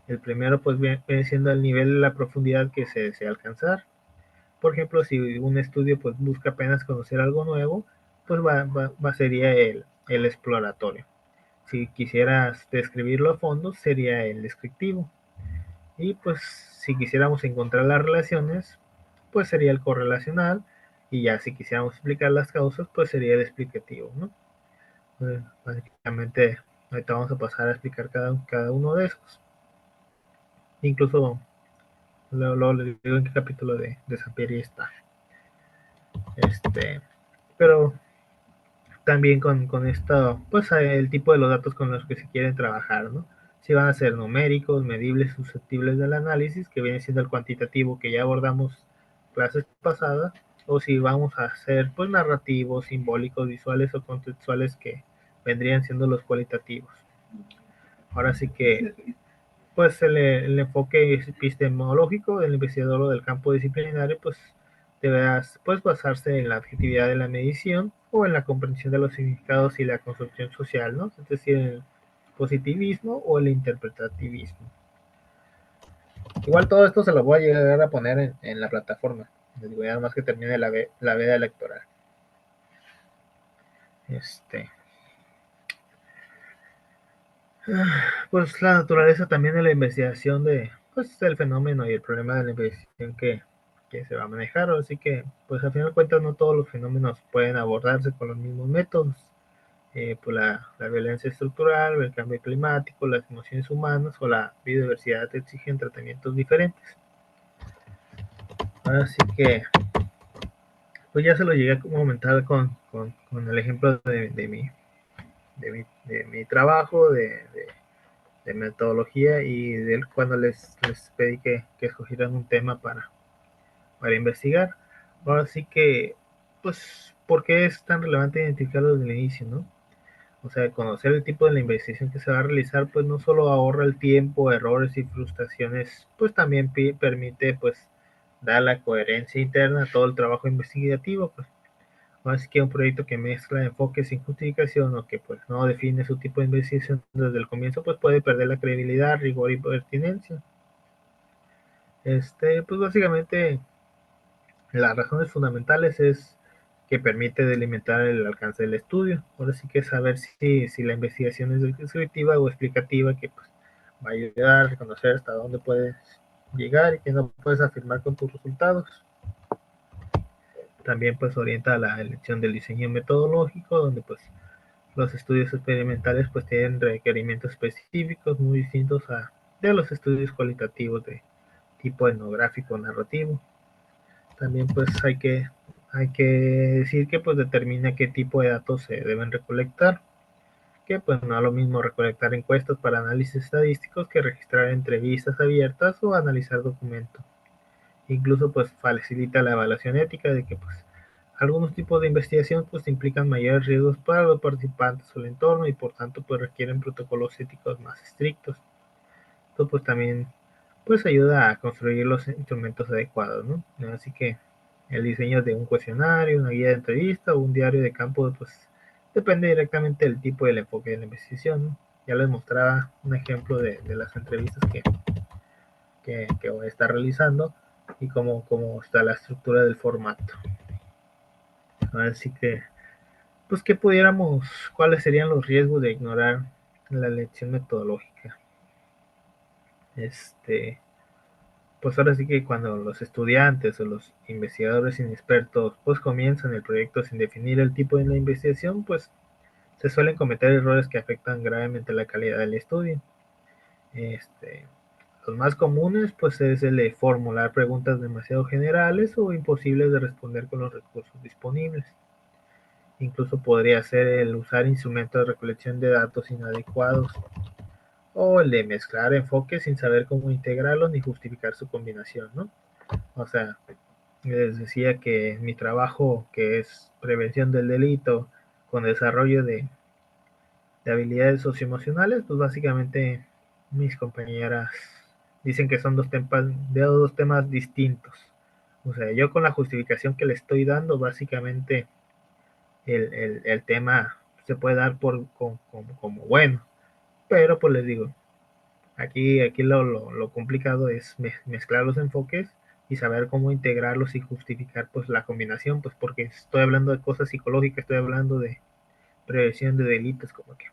El primero pues viene siendo el nivel de la profundidad que se desea alcanzar. Por ejemplo, si un estudio pues busca apenas conocer algo nuevo, pues sería el exploratorio. Si quisieras describirlo a fondo, sería el descriptivo. Y pues si quisiéramos encontrar las relaciones, pues sería el correlacional. Y ya si quisiéramos explicar las causas, pues sería el explicativo, ¿no? Básicamente, ahorita vamos a pasar a explicar cada uno de esos. Incluso luego les digo en qué capítulo de Sapiri está. Pero también con esto, pues el tipo de los datos con los que se quieren trabajar, ¿no? Si van a ser numéricos, medibles, susceptibles del análisis, que viene siendo el cuantitativo que ya abordamos clases pasadas, o si vamos a hacer pues narrativos, simbólicos, visuales o contextuales que vendrían siendo los cualitativos. Ahora sí que pues el enfoque epistemológico del investigador o del campo disciplinario pues deberás pues basarse en la objetividad de la medición o en la comprensión de los significados y la construcción social, ¿no? Es decir, el positivismo o el interpretativismo. Igual todo esto se lo voy a llegar a poner en la plataforma. Les digo, ya más que termine la veda electoral. Pues la naturaleza también de la investigación de pues el fenómeno y el problema de la investigación que se va a manejar, así que pues al final de cuentas no todos los fenómenos pueden abordarse con los mismos métodos. pues la violencia estructural, el cambio climático, las emociones humanas o la biodiversidad exigen tratamientos diferentes. Así que, pues ya se lo llegué a comentar con el ejemplo de mi trabajo, de metodología y cuando les pedí que escogieran un tema para investigar. Ahora sí que, pues, ¿por qué es tan relevante identificarlo desde el inicio, no? O sea, conocer el tipo de la investigación que se va a realizar, pues no solo ahorra el tiempo, errores y frustraciones, pues también permite, pues, dar la coherencia interna a todo el trabajo investigativo, pues. Así que un proyecto que mezcla enfoque sin justificación o que pues no define su tipo de investigación desde el comienzo, pues puede perder la credibilidad, rigor y pertinencia. Pues básicamente las razones fundamentales es que permite delimitar el alcance del estudio. Ahora sí que saber si la investigación es descriptiva o explicativa, que pues va a ayudar a reconocer hasta dónde puedes llegar y que no puedes afirmar con tus resultados. También pues orienta a la elección del diseño metodológico, donde pues los estudios experimentales pues tienen requerimientos específicos muy distintos de los estudios cualitativos de tipo etnográfico narrativo. También pues hay que decir que pues determina qué tipo de datos se deben recolectar, que pues no es lo mismo recolectar encuestas para análisis estadísticos que registrar entrevistas abiertas o analizar documentos. Incluso pues facilita la evaluación ética de que pues algunos tipos de investigación pues implican mayores riesgos para los participantes o el entorno y por tanto pues requieren protocolos éticos más estrictos. Esto pues también pues ayuda a construir los instrumentos adecuados, ¿no? Así que el diseño de un cuestionario, una guía de entrevista o un diario de campo pues depende directamente del tipo y del enfoque de la investigación, ¿no? Ya les mostraba un ejemplo de las entrevistas que voy a estar realizando y cómo está la estructura del formato. Así que, pues, cuáles serían los riesgos de ignorar la elección metodológica? Pues ahora sí que cuando los estudiantes o los investigadores inexpertos pues comienzan el proyecto sin definir el tipo de la investigación, pues se suelen cometer errores que afectan gravemente la calidad del estudio. Los más comunes pues es el de formular preguntas demasiado generales o imposibles de responder con los recursos disponibles. Incluso podría ser el usar instrumentos de recolección de datos inadecuados o el de mezclar enfoques sin saber cómo integrarlos ni justificar su combinación, ¿no? O sea, les decía que mi trabajo, que es prevención del delito con desarrollo de habilidades socioemocionales, pues básicamente mis compañeras dicen que son dos temas distintos. O sea, yo con la justificación que le estoy dando, básicamente el tema se puede dar como bueno, pero pues les digo, aquí lo complicado es mezclar los enfoques y saber cómo integrarlos y justificar pues la combinación, pues porque estoy hablando de cosas psicológicas, estoy hablando de prevención de delitos, como que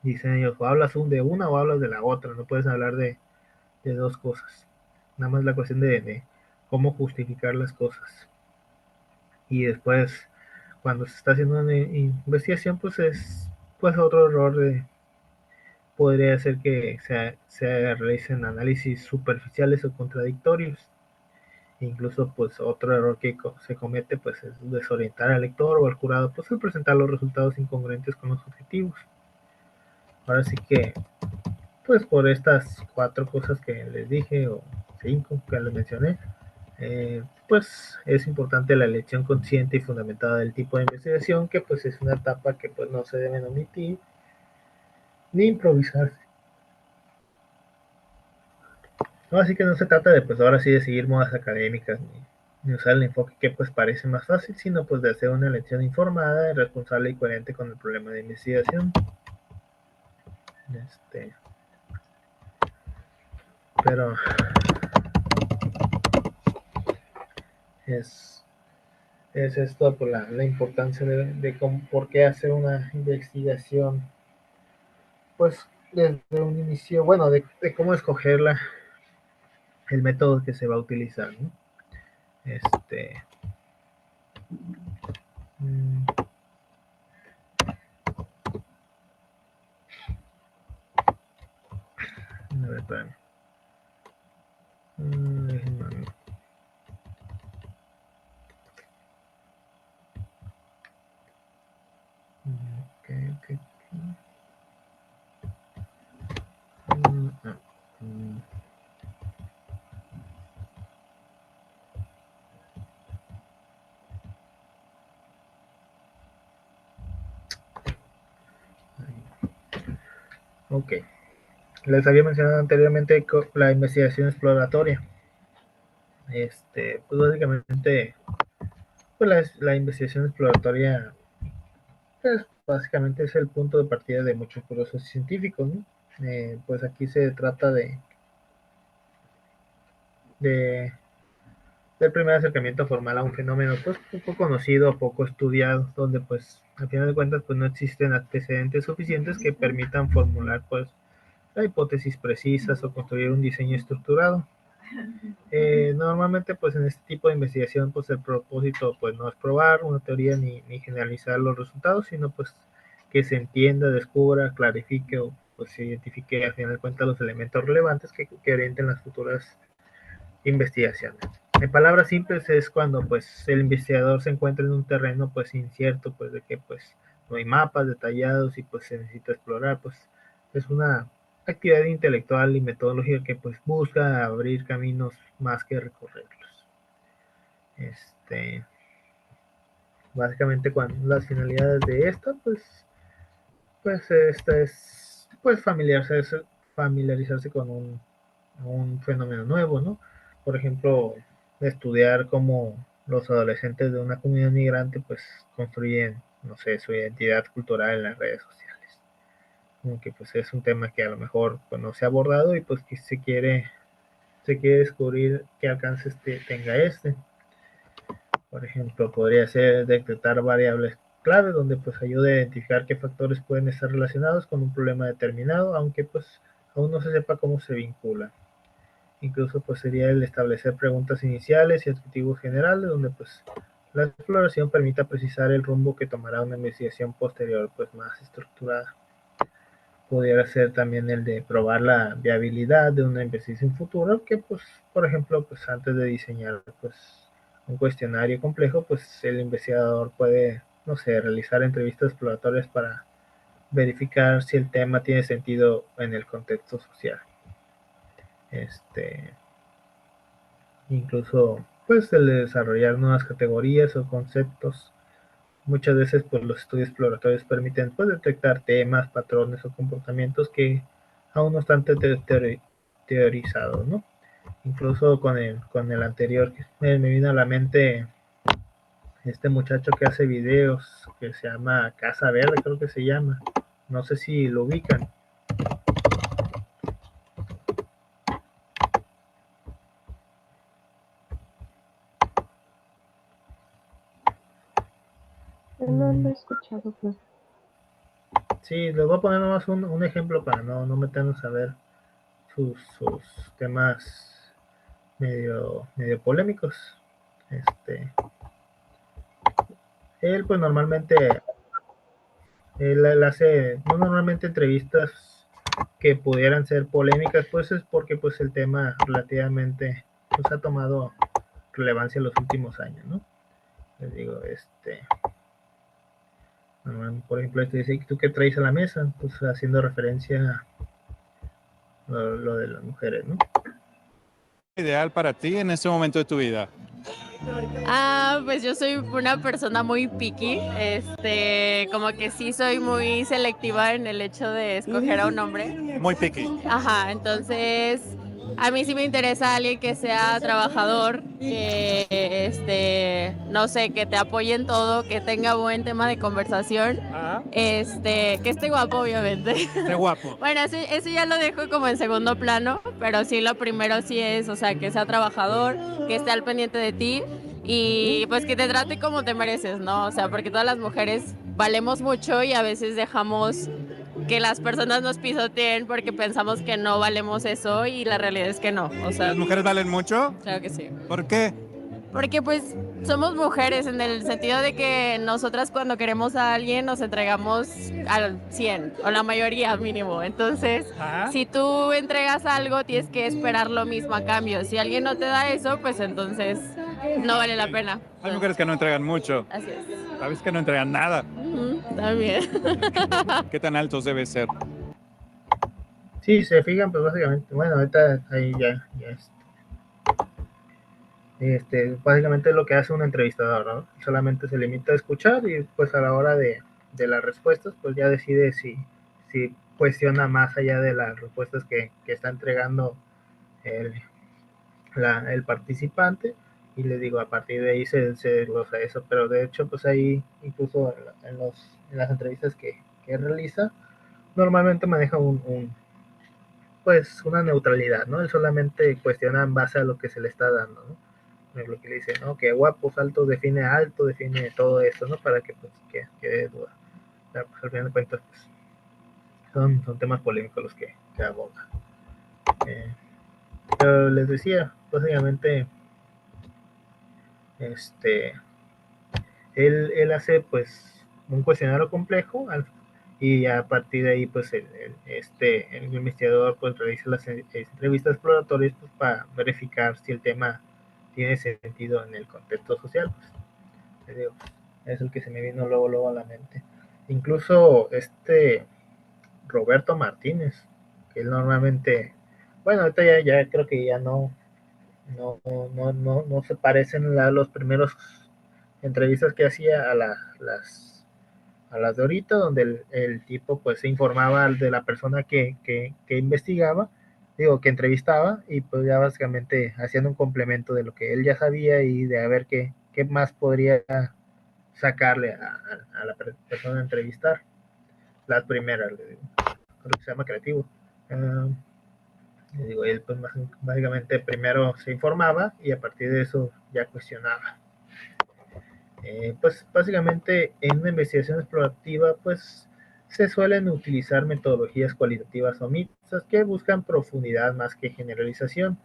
dicen ellos, o hablas de una o hablas de la otra, no puedes hablar de dos cosas. Nada más la cuestión de cómo justificar las cosas. Y después, cuando se está haciendo una investigación, pues es pues otro error podría ser que se realicen análisis superficiales o contradictorios. Incluso pues otro error que se comete pues es desorientar al lector o al jurado pues al presentar los resultados incongruentes con los objetivos. Ahora sí que pues por estas 4 cosas que les dije o 5 que les mencioné, pues es importante la elección consciente y fundamentada del tipo de investigación, que pues es una etapa que pues no se deben omitir ni improvisarse. No, así que no se trata de pues ahora sí de seguir modas académicas ni usar el enfoque que pues parece más fácil, sino pues de hacer una elección informada, responsable y coherente con el problema de investigación. Pero es esto por la importancia de por qué hacer una investigación, pues desde un inicio, bueno, de cómo escogerla, el método que se va a utilizar, ¿no? espérame. Déjenme. Ok, ok. Ok. Les había mencionado anteriormente la investigación exploratoria. Pues básicamente, pues la investigación exploratoria, pues básicamente es el punto de partida de muchos procesos científicos, ¿no? Pues aquí se trata de del primer acercamiento formal a un fenómeno pues poco conocido, poco estudiado, donde pues al final de cuentas pues no existen antecedentes suficientes que permitan formular pues la hipótesis precisas o construir un diseño estructurado. Normalmente pues en este tipo de investigación pues el propósito pues no es probar una teoría ni generalizar los resultados, sino pues que se entienda, descubra, clarifique o pues se identifique al final de cuentas los elementos relevantes que orienten las futuras investigaciones. En palabras simples es cuando pues el investigador se encuentra en un terreno pues incierto, pues de que pues no hay mapas detallados y pues se necesita explorar, pues es una actividad intelectual y metodológica que pues busca abrir caminos más que recorrerlos. Básicamente cuando las finalidades de esta pues esta es pues familiarizarse con un fenómeno nuevo, ¿no? Por ejemplo, estudiar cómo los adolescentes de una comunidad migrante pues construyen, no sé, su identidad cultural en las redes sociales. Como que pues es un tema que a lo mejor pues, no se ha abordado y pues que se quiere descubrir qué alcance tenga este. Por ejemplo, podría ser detectar variables clave donde pues ayude a identificar qué factores pueden estar relacionados con un problema determinado, aunque pues aún no se sepa cómo se vinculan. Incluso pues sería el establecer preguntas iniciales y objetivos generales donde pues la exploración permita precisar el rumbo que tomará una investigación posterior pues más estructurada. Pudiera ser también el de probar la viabilidad de una investigación futura que pues por ejemplo pues antes de diseñar pues un cuestionario complejo pues el investigador puede no sé realizar entrevistas exploratorias para verificar si el tema tiene sentido en el contexto social. Incluso pues el desarrollar nuevas categorías o conceptos. Muchas veces pues los estudios exploratorios permiten pues detectar temas, patrones o comportamientos que aún no están teorizados, ¿no? Incluso con el anterior me vino a la mente este muchacho que hace videos que se llama Casa Verde, creo que se llama. No sé si lo ubican. No lo he escuchado, pues. Sí, les voy a poner nomás un ejemplo para no meternos a ver sus temas medio polémicos. Él pues normalmente él hace no normalmente entrevistas que pudieran ser polémicas, pues es porque pues el tema relativamente pues ha tomado relevancia en los últimos años, ¿no? Les digo, por ejemplo, dice, ¿tú qué traes a la mesa? Pues haciendo referencia a lo de las mujeres, ¿no? Ideal para ti en este momento de tu vida. Pues yo soy una persona muy picky, como que sí soy muy selectiva en el hecho de escoger a un hombre. Muy picky. Ajá, entonces a mí sí me interesa alguien que sea trabajador, que no sé, que te apoye en todo, que tenga buen tema de conversación, que esté guapo, obviamente. Esté guapo. Bueno, eso ya lo dejo como en segundo plano, pero sí lo primero sí es, o sea, que sea trabajador, que esté al pendiente de ti y pues que te trate como te mereces, ¿no? O sea, porque todas las mujeres valemos mucho y a veces dejamos que las personas nos pisoteen porque pensamos que no valemos eso y la realidad es que no. O sea, ¿Las mujeres valen mucho? claro que sí. ¿Por qué? Porque pues somos mujeres en el sentido de que nosotras cuando queremos a alguien nos entregamos al 100 o la mayoría mínimo. Entonces, si tú entregas algo, tienes que esperar lo mismo a cambio. Si alguien no te da eso, pues entonces no vale la pena. Hay mujeres que no entregan mucho. Así es. Sabes que no entregan nada. También. ¿Qué tan altos debe ser? Sí, se fijan, pues básicamente, bueno, ahorita ahí ya básicamente es lo que hace un entrevistador, ¿no? Solamente se limita a escuchar y pues a la hora de las respuestas, pues ya decide si cuestiona más allá de las respuestas que está entregando el participante, y les digo, a partir de ahí se desglosa eso, pero de hecho, pues ahí, incluso en las entrevistas que realiza, normalmente maneja pues una neutralidad, ¿no? Él solamente cuestiona en base a lo que se le está dando, ¿no? Lo que le dice, ¿no? Que guapos, alto define todo eso, ¿no? Para que, pues, quede duda. O sea, pues, al final de cuentas, pues, son temas polémicos los que aboga. Pero les decía, básicamente, él hace, pues, un cuestionario complejo, y a partir de ahí, pues, el investigador, pues, realiza las entrevistas exploratorias, pues, para verificar si el tema tiene sentido en el contexto social, pues. Te digo, es el que se me vino luego a la mente. Incluso Roberto Martínez, que él normalmente, bueno, ahorita ya creo que ya no se parecen los primeros entrevistas que hacía a las de ahorita, donde el tipo pues se informaba de la persona que investigaba, que entrevistaba, y pues ya básicamente haciendo un complemento de lo que él ya sabía y de a ver qué más podría sacarle a la persona a entrevistar. Las primeras, le digo, creo que se llama creativo. Le digo, él pues básicamente primero se informaba y a partir de eso ya cuestionaba. Pues básicamente en una investigación explorativa pues se suelen utilizar metodologías cualitativas o mixtas que buscan profundidad más que generalización.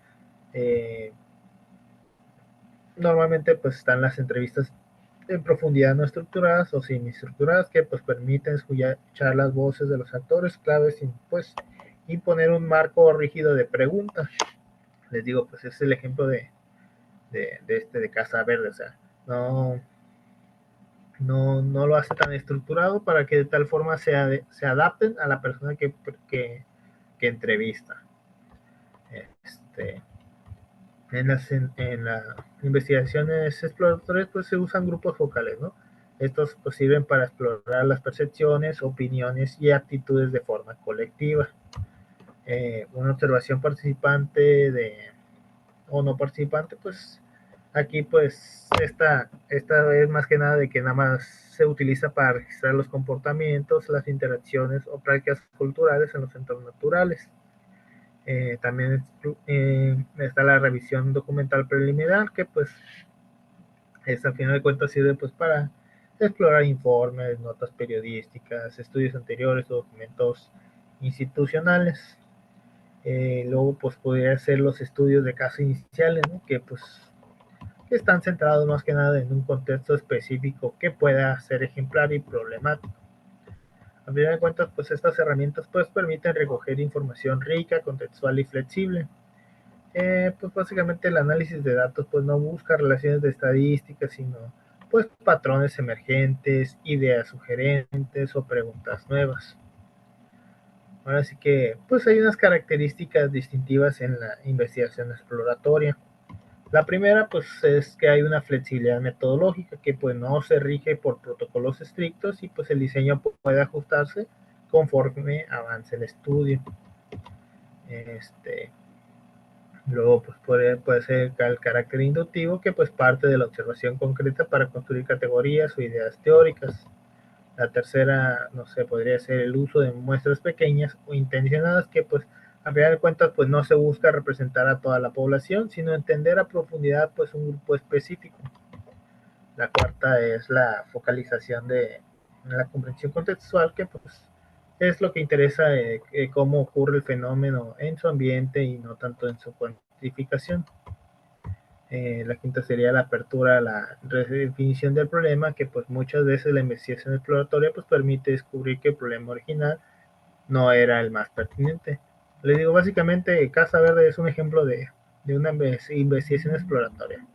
Normalmente pues están las entrevistas en profundidad no estructuradas o semiestructuradas, que pues permiten escuchar las voces de los actores claves sin pues imponer un marco rígido de preguntas. Les digo, pues es el ejemplo de Casa Verde, o sea, no lo hace tan estructurado para que de tal forma se adapten a la persona que entrevista. En las investigaciones exploratorias pues se usan grupos focales, ¿no? Estos pues sirven para explorar las percepciones, opiniones y actitudes de forma colectiva. Una observación participante o no participante, pues aquí pues esta es más que nada de que nada más se utiliza para registrar los comportamientos, las interacciones o prácticas culturales en los entornos naturales. También está la revisión documental preliminar, que pues al final de cuentas sirve pues para explorar informes, notas periodísticas, estudios anteriores, documentos institucionales. Luego pues podría ser los estudios de caso iniciales, ¿no? Que pues que están centrados más que nada en un contexto específico que pueda ser ejemplar y problemático. A final de cuentas, pues estas herramientas pues permiten recoger información rica, contextual y flexible. Pues básicamente el análisis de datos pues no busca relaciones de estadísticas, sino pues patrones emergentes, ideas sugerentes o preguntas nuevas. Ahora sí que pues hay unas características distintivas en la investigación exploratoria. La primera pues es que hay una flexibilidad metodológica que pues no se rige por protocolos estrictos y pues el diseño puede ajustarse conforme avance el estudio. Luego pues puede ser el carácter inductivo, que pues parte de la observación concreta para construir categorías o ideas teóricas. La tercera, no sé, podría ser el uso de muestras pequeñas o intencionadas, que pues a final de cuentas pues no se busca representar a toda la población, sino entender a profundidad pues un grupo específico. La cuarta es la focalización de la comprensión contextual, que pues es lo que interesa, cómo ocurre el fenómeno en su ambiente y no tanto en su cuantificación. La quinta sería la apertura a la redefinición del problema, que pues muchas veces la investigación exploratoria pues permite descubrir que el problema original no era el más pertinente. Les digo, básicamente Casa Verde es un ejemplo de una investigación exploratoria,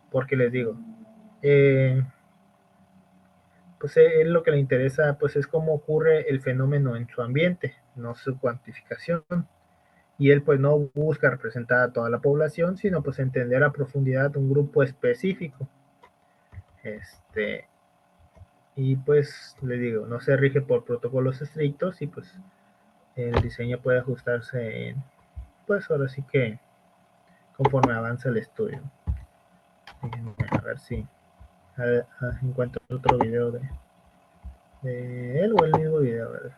porque les digo, eh, pues él lo que le interesa pues es cómo ocurre el fenómeno en su ambiente, no su cuantificación. Y él pues no busca representar a toda la población, sino pues entender a profundidad un grupo específico. Este, y pues le digo, no se rige por protocolos estrictos y pues el diseño puede ajustarse en, pues ahora sí que conforme avanza el estudio. A ver si encuentro otro video de él o el mismo video. A ver.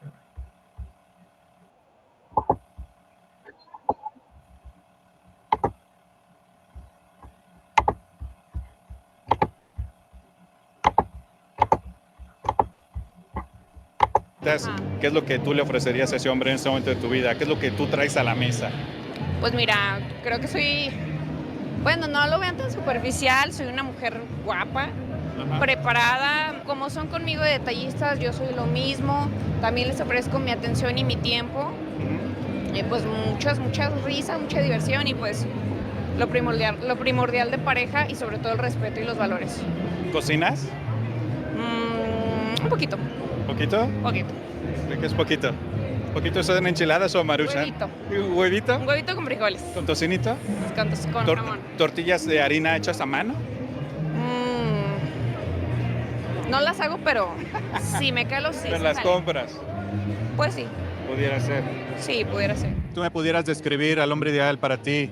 ¿Qué es lo que tú le ofrecerías a ese hombre en este momento de tu vida? ¿Qué es lo que tú traes a la mesa? Pues mira, creo que soy, bueno, no lo vean tan superficial, soy una mujer guapa, preparada, como son conmigo de detallistas, yo soy lo mismo, también les ofrezco mi atención y mi tiempo, pues muchas risas, mucha diversión y pues lo primordial de pareja y sobre todo el respeto y los valores. ¿Cocinas? Un poquito. ¿Poquito? Poquito. ¿De qué es poquito? ¿Poquito son enchiladas o maruchan? Huevito. ¿Un huevito? Un huevito con frijoles. ¿Con tocinito? Con jamón. ¿Tortillas de harina hechas a mano? No las hago, pero si me cae los sí. ¿Pero las sale. compras? Pues sí. Pudiera ser. Sí, pudiera ser. ¿Tú me pudieras describir al hombre ideal para ti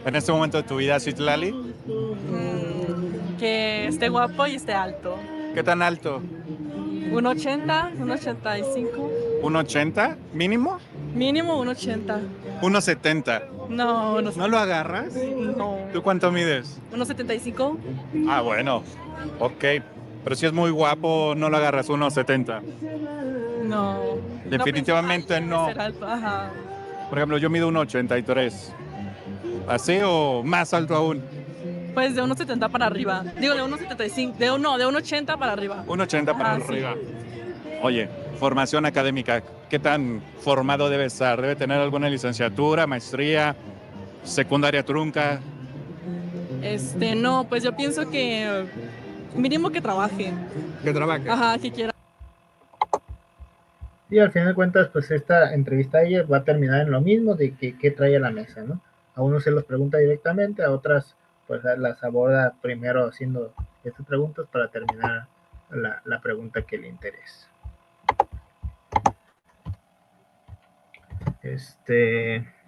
en este momento de tu vida, Citlali? Que esté guapo y esté alto. ¿Qué tan alto? 1,80, 1,85. ¿1,80 mínimo? Mínimo 1,80. 1,70. No, ¿No lo agarras? No. ¿Tú cuánto mides? 1,75. Ah, bueno. Ok. Pero si es muy guapo, no lo agarras 1,70. No. Definitivamente no. Ser alto. Ajá. Por ejemplo, yo mido 1,83. ¿Así o más alto aún? Pues de 1,70 para arriba. Digo, de 1,75. De 1,80 para arriba. 1,80 para arriba. Sí. Oye, formación académica. ¿Qué tan formado debe estar? ¿Debe tener alguna licenciatura, maestría, secundaria trunca? No, pues yo pienso que mínimo que trabaje. Que trabaje. Ajá, que quiera. Y al final de cuentas, pues esta entrevista a ella va a terminar en lo mismo de qué trae a la mesa, ¿no? A unos se los pregunta directamente, a otras pues las aborda primero haciendo estas preguntas para terminar la pregunta que le interesa.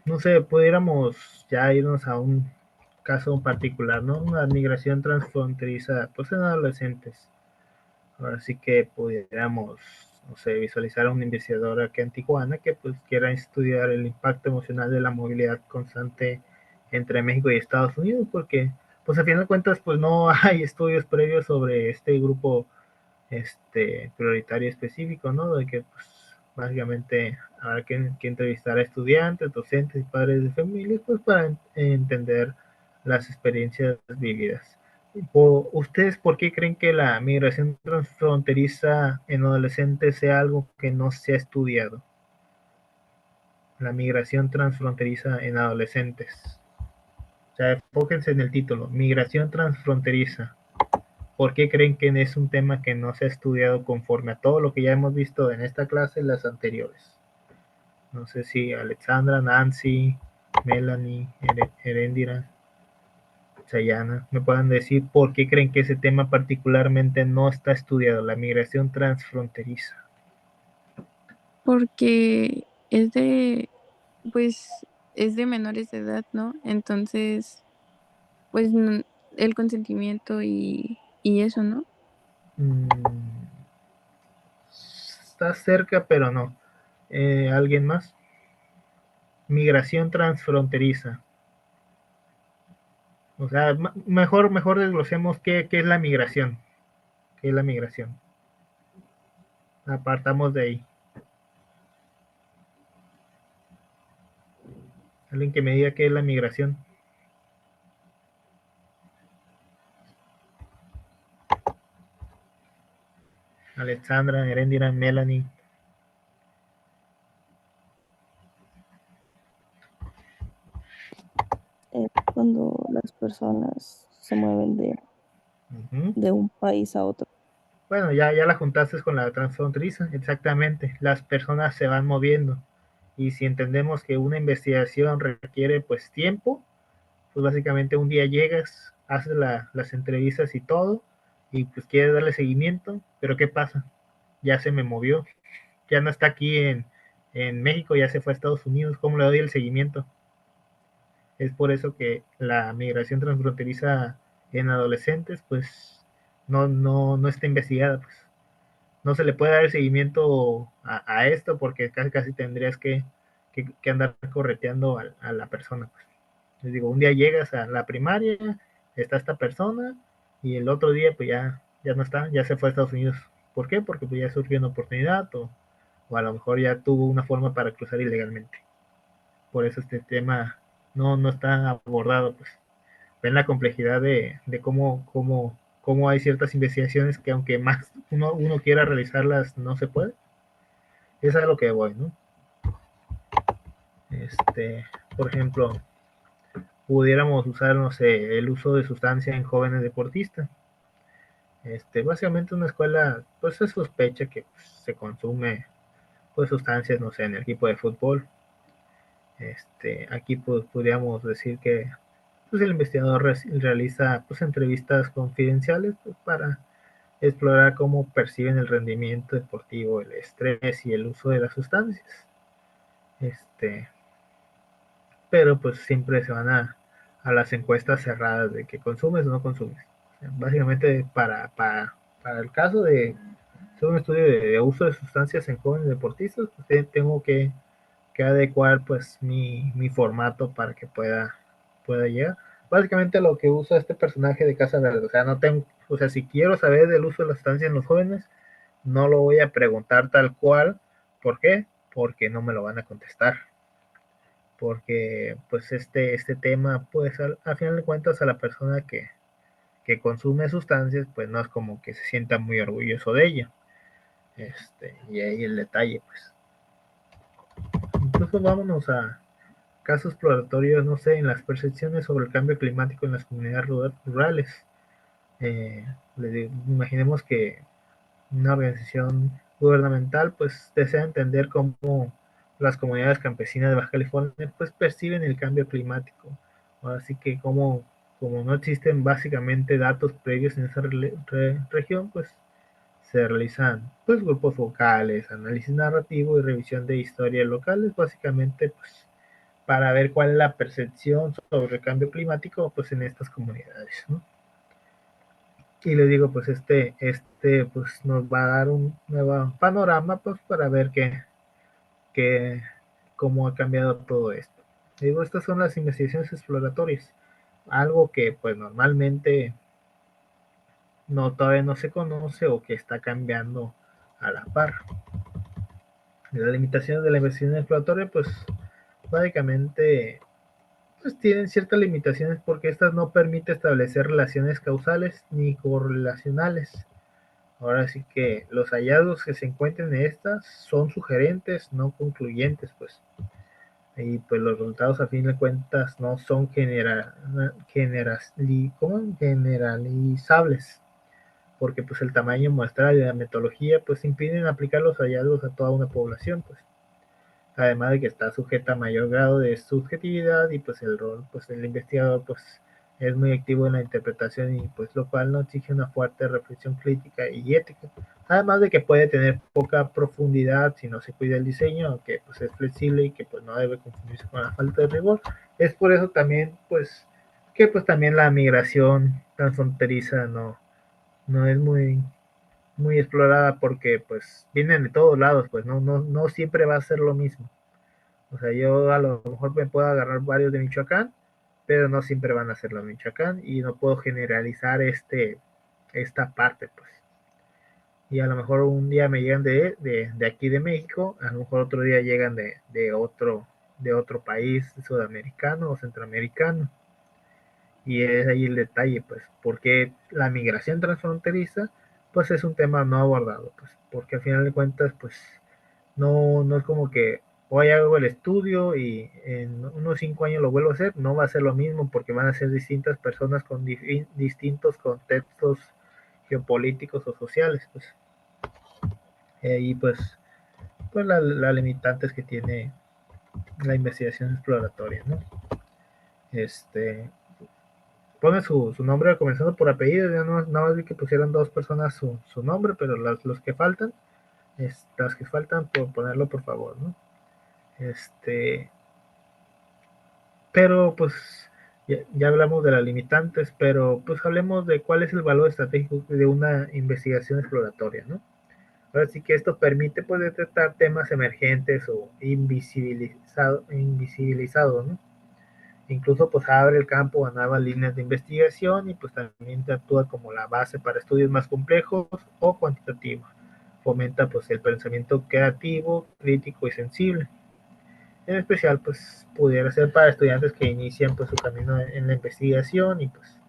No sé, pudiéramos ya irnos a un caso particular, ¿no? Una migración transfronteriza, pues en adolescentes. Ahora sí que pudiéramos, no sé, visualizar a un investigador aquí en Tijuana que pues quiera estudiar el impacto emocional de la movilidad constante entre México y Estados Unidos, porque pues a final de cuentas pues no hay estudios previos sobre este grupo prioritario específico, ¿no? De que pues básicamente habrá que entrevistar a estudiantes, docentes y padres de familias pues para entender las experiencias vividas. ¿Ustedes por qué creen que la migración transfronteriza en adolescentes sea algo que no se ha estudiado? La migración transfronteriza en adolescentes. O sea, enfóquense en el título, migración transfronteriza. ¿Por qué creen que es un tema que no se ha estudiado conforme a todo lo que ya hemos visto en esta clase y las anteriores? No sé si Alexandra, Nancy, Melanie, Herendira, Sayana, me puedan decir por qué creen que ese tema particularmente no está estudiado, la migración transfronteriza. Porque pues, es de menores de edad, ¿no? Entonces, pues, el consentimiento y eso, ¿no? Está cerca, pero no. ¿Alguien más? Migración transfronteriza. O sea, mejor desglosemos qué es la migración. ¿Qué es la migración? Apartamos de ahí. Alguien que me diga qué es la migración. Alexandra, Erendira, Melanie. Es cuando las personas se mueven de un país a otro. Bueno, ya la juntaste con la transfronteriza, exactamente. Las personas se van moviendo y si entendemos que una investigación requiere pues tiempo, pues básicamente un día llegas, haces las entrevistas y todo y pues quieres darle seguimiento, pero ¿qué pasa? Ya se me movió, ya no está aquí en México, ya se fue a Estados Unidos, ¿cómo le doy el seguimiento? Es por eso que la migración transfronteriza en adolescentes pues no está investigada, pues no se le puede dar el seguimiento a esto porque casi tendrías que andar correteando a la persona. Pues. Les digo, un día llegas a la primaria, está esta persona y el otro día pues ya no está, ya se fue a Estados Unidos. ¿Por qué? Porque pues ya surgió una oportunidad o a lo mejor ya tuvo una forma para cruzar ilegalmente. Por eso este tema no está abordado. Pues ven la complejidad de cómo hay ciertas investigaciones que aunque más uno quiera realizarlas, no se puede. Es a lo que voy, ¿no? Por ejemplo, pudiéramos usar, no sé, el uso de sustancia en jóvenes deportistas. Básicamente una escuela, pues se sospecha que pues, se consume pues sustancias, no sé, en el equipo de fútbol. Aquí pues, podríamos decir que pues, el investigador realiza pues entrevistas confidenciales pues, para explorar cómo perciben el rendimiento deportivo, el estrés y el uso de las sustancias. Pero pues siempre se van a las encuestas cerradas de que consumes o no consumes. O sea, básicamente para el caso de hacer un estudio de uso de sustancias en jóvenes deportistas, pues tengo que adecuar pues mi formato para que pueda llegar. Básicamente lo que usa este personaje de Casa Verde, o sea, no tengo, o sea, si quiero saber del uso de la sustancia en los jóvenes, no lo voy a preguntar tal cual. ¿Por qué? Porque no me lo van a contestar. Porque pues este tema, pues al final de cuentas a la persona que consume sustancias, pues no es como que se sienta muy orgulloso de ello. Y ahí el detalle, pues. Incluso vámonos a casos exploratorios, no sé, en las percepciones sobre el cambio climático en las comunidades rurales. Imaginemos que una organización gubernamental pues desea entender cómo las comunidades campesinas de Baja California pues perciben el cambio climático. Así que como no existen básicamente datos previos en esa región, pues se realizan pues grupos focales, análisis narrativo y revisión de historias locales, básicamente pues para ver cuál es la percepción sobre el cambio climático pues en estas comunidades, ¿no? Y les digo, pues pues nos va a dar un nuevo panorama pues para ver cómo ha cambiado todo esto. Digo, estas son las investigaciones exploratorias, algo que pues normalmente todavía no se conoce o que está cambiando a la par. Las limitaciones de la investigación exploratoria pues básicamente pues tienen ciertas limitaciones porque estas no permiten establecer relaciones causales ni correlacionales. Ahora sí que los hallazgos que se encuentren en estas son sugerentes, no concluyentes, pues. Y pues los resultados a fin de cuentas no son generalizables, porque pues el tamaño muestral y la metodología pues impiden aplicar los hallazgos a toda una población, pues. Además de que está sujeta a mayor grado de subjetividad y pues el rol pues del investigador pues es muy activo en la interpretación y pues lo cual no exige una fuerte reflexión crítica y ética. Además de que puede tener poca profundidad si no se cuida el diseño, aunque pues es flexible y que pues no debe confundirse con la falta de rigor. Es por eso también pues que pues también la migración transfronteriza no es muy explorada porque pues vienen de todos lados, pues no siempre va a ser lo mismo. O sea, yo a lo mejor me puedo agarrar varios de Michoacán, pero no siempre van a ser los Michoacán y no puedo generalizar esta parte, pues. Y a lo mejor un día me llegan de aquí de México, a lo mejor otro día llegan de otro país sudamericano o centroamericano. Y es ahí el detalle, pues, porque la migración transfronteriza pues es un tema no abordado, pues, porque al final de cuentas, pues no es como que hoy hago el estudio y en unos 5 años lo vuelvo a hacer, no va a ser lo mismo porque van a ser distintas personas con distintos contextos geopolíticos o sociales, pues. Y pues las limitantes que tiene la investigación exploratoria, ¿no? Pone su nombre comenzando por apellido, ya no, nada más vi que pusieron 2 personas su nombre, pero los que faltan, las que faltan, por ponerlo por favor, ¿no? Pero pues ya hablamos de las limitantes, pero pues hablemos de cuál es el valor estratégico de una investigación exploratoria, ¿no? Ahora sí que esto permite pues detectar temas emergentes o invisibilizados, ¿no? Incluso pues abre el campo a nuevas líneas de investigación y pues también actúa como la base para estudios más complejos o cuantitativos. Fomenta pues el pensamiento creativo, crítico y sensible. En especial pues pudiera ser para estudiantes que inician pues su camino en la investigación y pues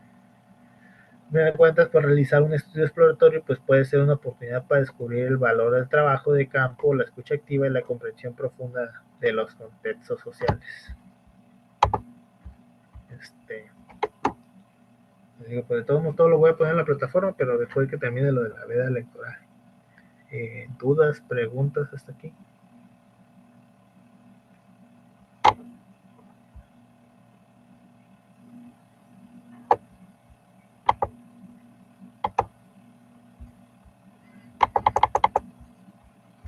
me da cuenta por realizar un estudio exploratorio pues puede ser una oportunidad para descubrir el valor del trabajo de campo, la escucha activa y la comprensión profunda de los contextos sociales. Digo, pues de todo lo voy a poner en la plataforma, pero después que termine lo de la veda electoral. ¿Dudas, preguntas hasta aquí?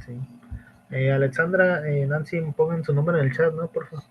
Sí. Alexandra, Nancy, pongan su nombre en el chat, ¿no? Por favor.